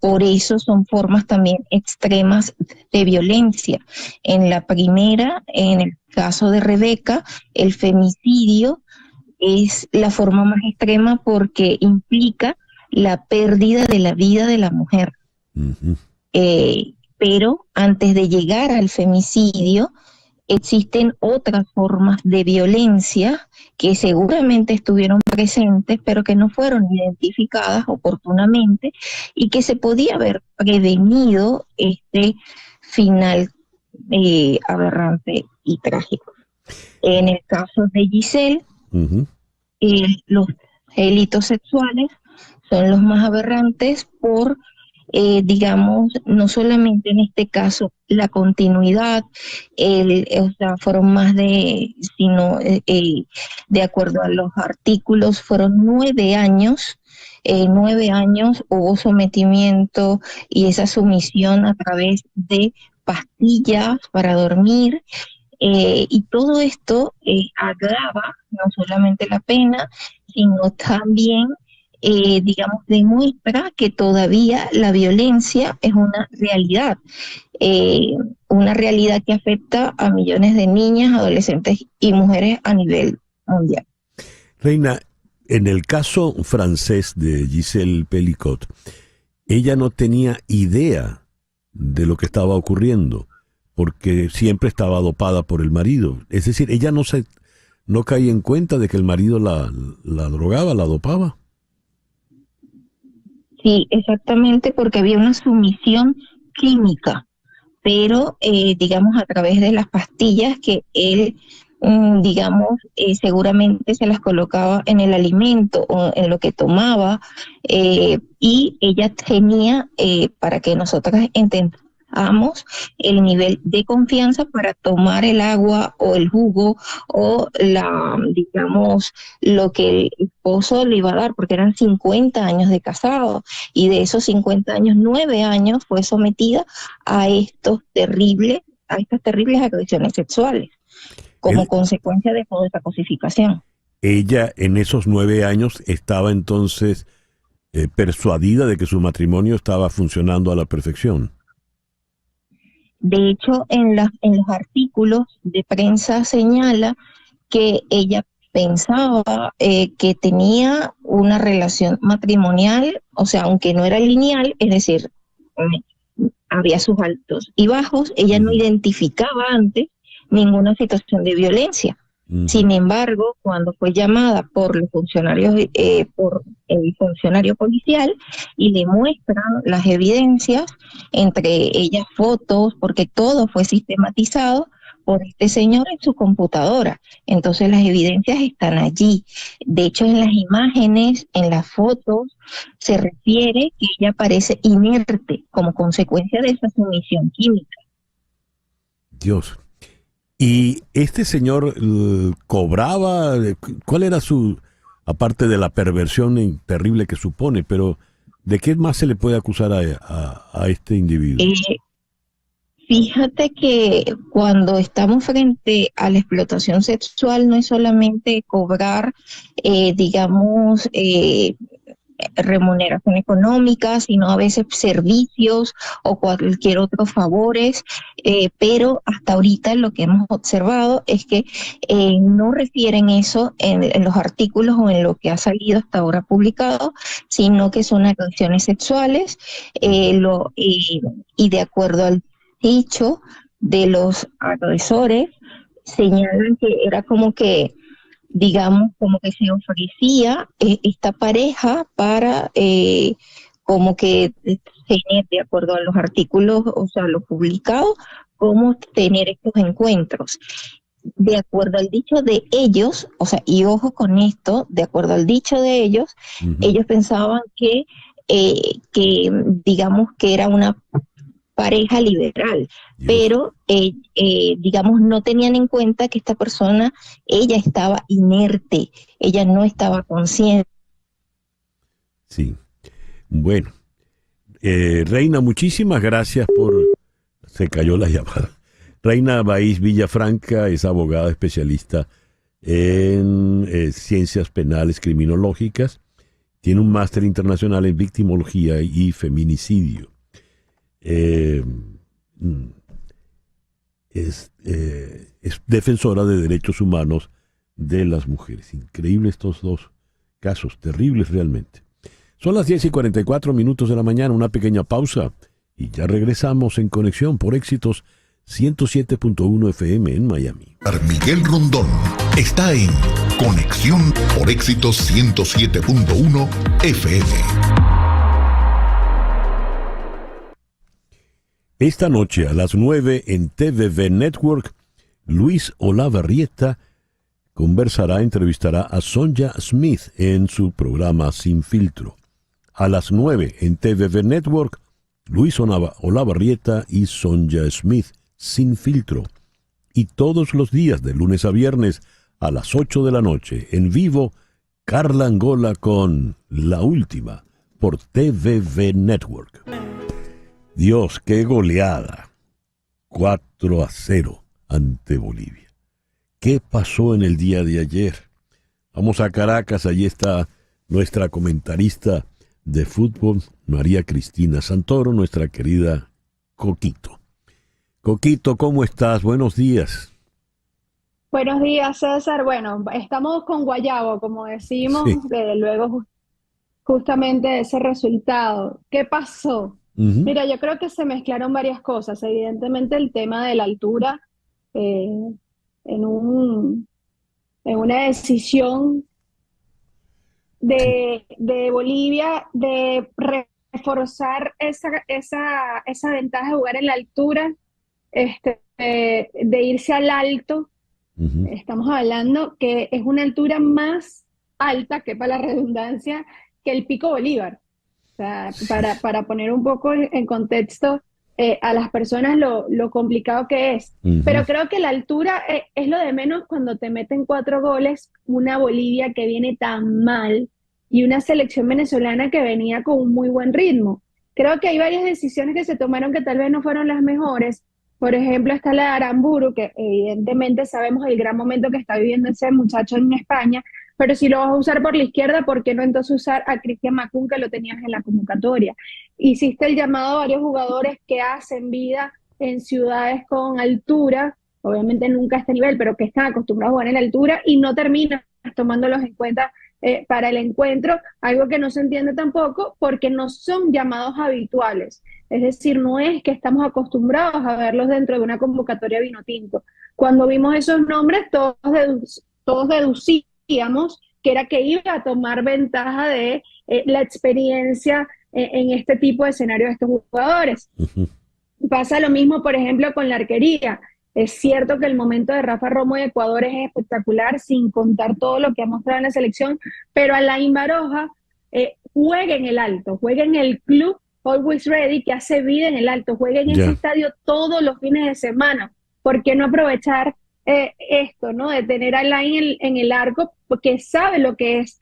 Por eso son formas también extremas de violencia. En la primera, en el caso de Rebeca, el femicidio es la forma más extrema porque implica la pérdida de la vida de la mujer. Ujú. Pero antes de llegar al femicidio, existen otras formas de violencia que seguramente estuvieron presentes, pero que no fueron identificadas oportunamente y que se podía haber prevenido este final aberrante y trágico. En el caso de Giselle, Ujú. los delitos sexuales son los más aberrantes por digamos, no solamente en este caso la continuidad, o sea, fueron más sino de acuerdo a los artículos, fueron 9 años. 9 años hubo sometimiento y esa sumisión a través de pastillas para dormir, y todo esto agrava no solamente la pena, sino también digamos, demuestra que todavía la violencia es una realidad que afecta a millones de niñas, adolescentes y mujeres a nivel mundial. Reina, en el caso francés de Giselle Pelicot, ella no tenía idea de lo que estaba ocurriendo, porque siempre estaba dopada por el marido. Es decir, ella no caía en cuenta de que el marido la drogaba, la dopaba. Sí, exactamente, porque había una sumisión química, pero digamos a través de las pastillas que él, digamos, seguramente se las colocaba en el alimento o en lo que tomaba, y ella tenía, para que nosotras entendamos, el nivel de confianza para tomar el agua o el jugo o digamos, lo que el esposo le iba a dar, porque eran 50 años de casado, y de esos 50 años, 9 años fue sometida a estas terribles agresiones sexuales, como consecuencia de toda esta cosificación. Ella en esos 9 años estaba entonces persuadida de que su matrimonio estaba funcionando a la perfección. De hecho, en los artículos de prensa señala que ella pensaba que tenía una relación matrimonial, o sea, aunque no era lineal, es decir, había sus altos y bajos, ella no identificaba antes ninguna situación de violencia. Sin embargo, cuando fue llamada por los funcionarios, por el funcionario policial, y le muestran las evidencias, entre ellas fotos, porque todo fue sistematizado por este señor en su computadora. Entonces las evidencias están allí. De hecho, en las imágenes, en las fotos, se refiere que ella parece inerte como consecuencia de esa sumisión química. Dios. ¿Y este señor cobraba? ¿Cuál era aparte de la perversión terrible que supone, pero de qué más se le puede acusar a este individuo? Fíjate que cuando estamos frente a la explotación sexual no es solamente cobrar, digamos, remuneración económica, sino a veces servicios o cualquier otro favores, pero hasta ahorita lo que hemos observado es que no refieren eso en los artículos o en lo que ha salido hasta ahora publicado, sino que son agresiones sexuales, y de acuerdo al dicho de los agresores, señalan que era como que, digamos, como que se ofrecía esta pareja para como que tener, de acuerdo a los artículos, o sea, lo publicado, cómo tener estos encuentros. De acuerdo al dicho de ellos, o sea, y ojo con esto, de acuerdo al dicho de ellos, ellos pensaban que digamos que era una pareja liberal, pero digamos no tenían en cuenta que esta persona, ella estaba inerte, ella no estaba consciente. Sí, bueno, Reina, muchísimas gracias se cayó la llamada. Reina Baiz Villafranca es abogada especialista en ciencias penales criminológicas, tiene un máster internacional en victimología y feminicidio. Es defensora de derechos humanos de las mujeres. Increíble estos dos casos, terribles realmente. Son las 10:44 de la mañana, una pequeña pausa y ya regresamos en Conexión por Éxitos 107.1 FM en Miami. Miguel Rondón está en Conexión por Éxitos 107.1 FM. Esta noche a las 9 en TVV Network, Luis Olavarrieta entrevistará a Sonja Smith en su programa Sin Filtro. A las 9 en TVV Network, Luis Olavarrieta y Sonja Smith, Sin Filtro. Y todos los días, de lunes a viernes, a las 8 de la noche, en vivo, Carla Angola con La Última, por TVV Network. Dios, qué goleada. 4-0 ante Bolivia. ¿Qué pasó en el día de ayer? Vamos a Caracas, allí está nuestra comentarista de fútbol, María Cristina Santoro, nuestra querida Coquito. Coquito, ¿cómo estás? Buenos días. Buenos días, César. Bueno, estamos con Guayabo, como decimos, Sí. luego justamente de ese resultado. ¿Qué pasó? Mira, yo creo que se mezclaron varias cosas. Evidentemente el tema de la altura, en una decisión de Bolivia de reforzar esa ventaja de jugar en la altura, de irse al alto. Estamos hablando que es una altura más alta, que para la redundancia, que el Pico Bolívar. O sea, para poner un poco en contexto a las personas lo complicado que es. Pero creo que la altura es lo de menos cuando te meten 4 goles, una Bolivia que viene tan mal y una selección venezolana que venía con un muy buen ritmo. Creo que hay varias decisiones que se tomaron que tal vez no fueron las mejores. Por ejemplo, está la de Aramburu, que evidentemente sabemos el gran momento que está viviendo ese muchacho en España, pero si lo vas a usar por la izquierda, ¿por qué no entonces usar a Cristian Macún, que lo tenías en la convocatoria? Hiciste el llamado a varios jugadores que hacen vida en ciudades con altura, obviamente nunca a este nivel, pero que están acostumbrados a jugar en la altura y no terminas tomándolos en cuenta para el encuentro, algo que no se entiende tampoco porque no son llamados habituales. Es decir, no es que estamos acostumbrados a verlos dentro de una convocatoria vinotinto. Cuando vimos esos nombres, todos deducíamos que era que iba a tomar ventaja de la experiencia en este tipo de escenario de estos jugadores. Pasa lo mismo, por ejemplo, con la arquería. Es cierto que el momento de Rafa Romo de Ecuador es espectacular, sin contar todo lo que ha mostrado en la selección, pero Alain Baroja juega en el alto, juega en el club Always Ready, que hace vida en el alto, juega en ese estadio todos los fines de semana. ¿Por qué no aprovechar esto, ¿no? De tener a Alain en el arco, porque sabe lo que es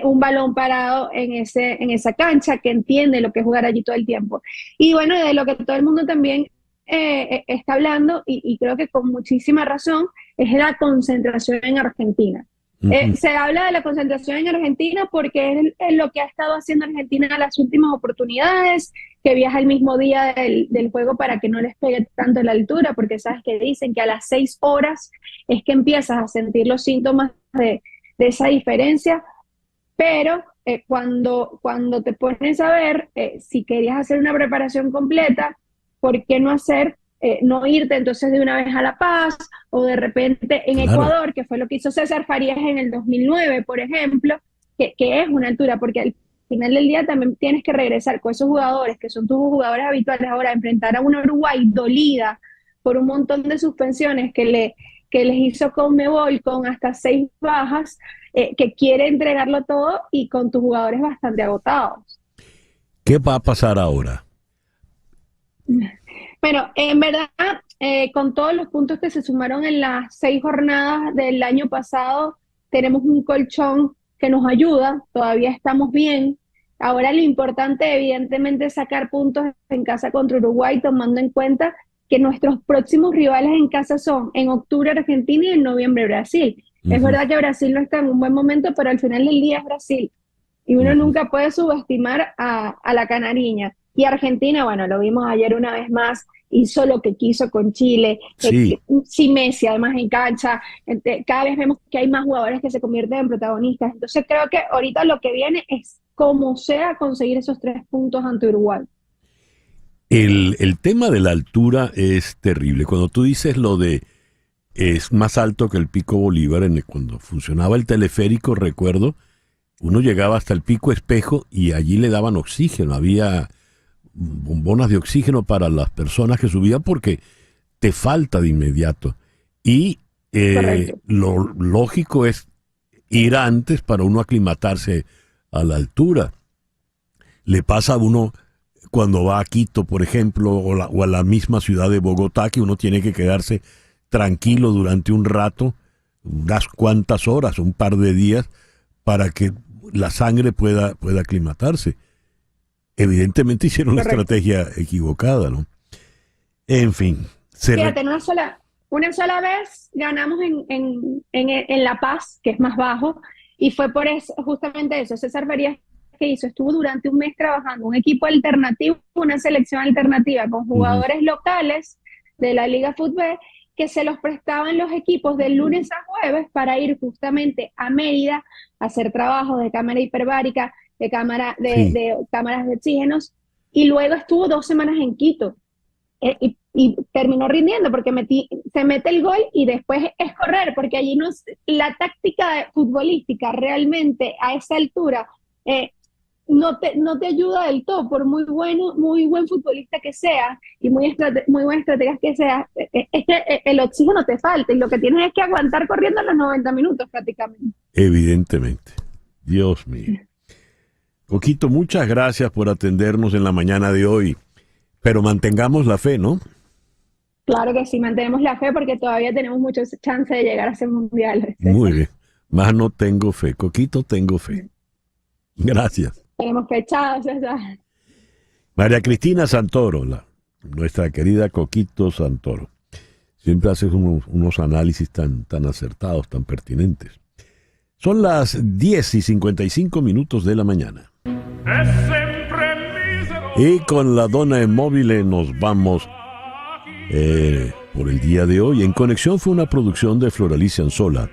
un balón parado en esa cancha, que entiende lo que es jugar allí todo el tiempo. Y bueno, de lo que todo el mundo también está hablando, y creo que con muchísima razón, es la concentración en Argentina. Se habla de la concentración en Argentina porque es lo que ha estado haciendo Argentina en las últimas oportunidades, que viaja el mismo día del juego para que no les pegue tanto la altura, porque sabes que dicen que a las 6 horas es que empiezas a sentir los síntomas de esa diferencia, pero cuando te pones a ver, si querías hacer una preparación completa, ¿por qué no no irte entonces de una vez a La Paz o de repente en Ecuador, que fue lo que hizo César Farías en el 2009, por ejemplo, que es una altura, porque al final del día también tienes que regresar con esos jugadores que son tus jugadores habituales ahora, enfrentar a una Uruguay dolida por un montón de suspensiones que les hizo Conmebol con hasta 6 bajas, que quiere entregarlo todo y con tus jugadores bastante agotados. ¿Qué va a pasar ahora? Bueno, en verdad, con todos los puntos que se sumaron en las 6 jornadas del año pasado, tenemos un colchón que nos ayuda, todavía estamos bien. Ahora lo importante, evidentemente, es sacar puntos en casa contra Uruguay, tomando en cuenta que nuestros próximos rivales en casa son en octubre Argentina y en noviembre Brasil. Es verdad que Brasil no está en un buen momento, pero al final del día es Brasil. Y uno nunca puede subestimar a la canariña. Y Argentina, bueno, lo vimos ayer una vez más, hizo lo que quiso con Chile, sin Messi además en cancha, cada vez vemos que hay más jugadores que se convierten en protagonistas, entonces creo que ahorita lo que viene es como sea conseguir esos 3 puntos ante Uruguay. El tema de la altura es terrible, cuando tú dices lo de es más alto que el Pico Bolívar, cuando funcionaba el teleférico, recuerdo, uno llegaba hasta el Pico Espejo y allí le daban oxígeno, había bombonas de oxígeno para las personas que subían porque te falta de inmediato. Y lo lógico es ir antes para uno aclimatarse a la altura. Le pasa a uno cuando va a Quito, por ejemplo, o a la misma ciudad de Bogotá, que uno tiene que quedarse tranquilo durante un rato, unas cuantas horas, un par de días, para que la sangre pueda aclimatarse. Evidentemente hicieron la estrategia equivocada, ¿no? En fin. Fíjate, una sola vez ganamos en La Paz, que es más bajo, y fue por eso, justamente eso. César Farías, que hizo, estuvo durante un mes trabajando un equipo alternativo, una selección alternativa con jugadores locales de la Liga Fútbol, que se los prestaban los equipos de lunes a jueves para ir justamente a Mérida a hacer trabajos de cámara hiperbárica, de cámaras de oxígenos, y luego estuvo 2 semanas en Quito y terminó rindiendo porque se mete el gol y después es correr, porque allí la táctica futbolística realmente a esa altura no te ayuda del todo, por muy buen futbolista que seas y muy buen estratega que seas, es que el oxígeno te falta y lo que tienes es que aguantar corriendo los 90 minutos prácticamente. Evidentemente. Dios mío. Coquito, muchas gracias por atendernos en la mañana de hoy, pero mantengamos la fe, ¿no? Claro que sí, mantenemos la fe porque todavía tenemos muchas chances de llegar a ese mundial. Muy bien, más no tengo fe, Coquito, tengo fe. Gracias. Tenemos fechados. María Cristina Santoro, nuestra querida Coquito Santoro. Siempre haces unos análisis tan acertados, tan pertinentes. Son las 10:55 de la mañana. Y con la dona móvil nos vamos por el día de hoy. En Conexión fue una producción de Floralicia Anzola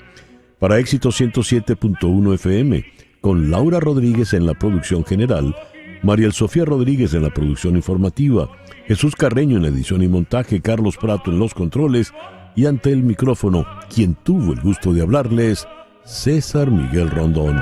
para Éxito 107.1 FM, con Laura Rodríguez en la producción general, Mariel Sofía Rodríguez en la producción informativa, Jesús Carreño en la edición y montaje, Carlos Prato en los controles, y ante el micrófono, quien tuvo el gusto de hablarles, César Miguel Rondón.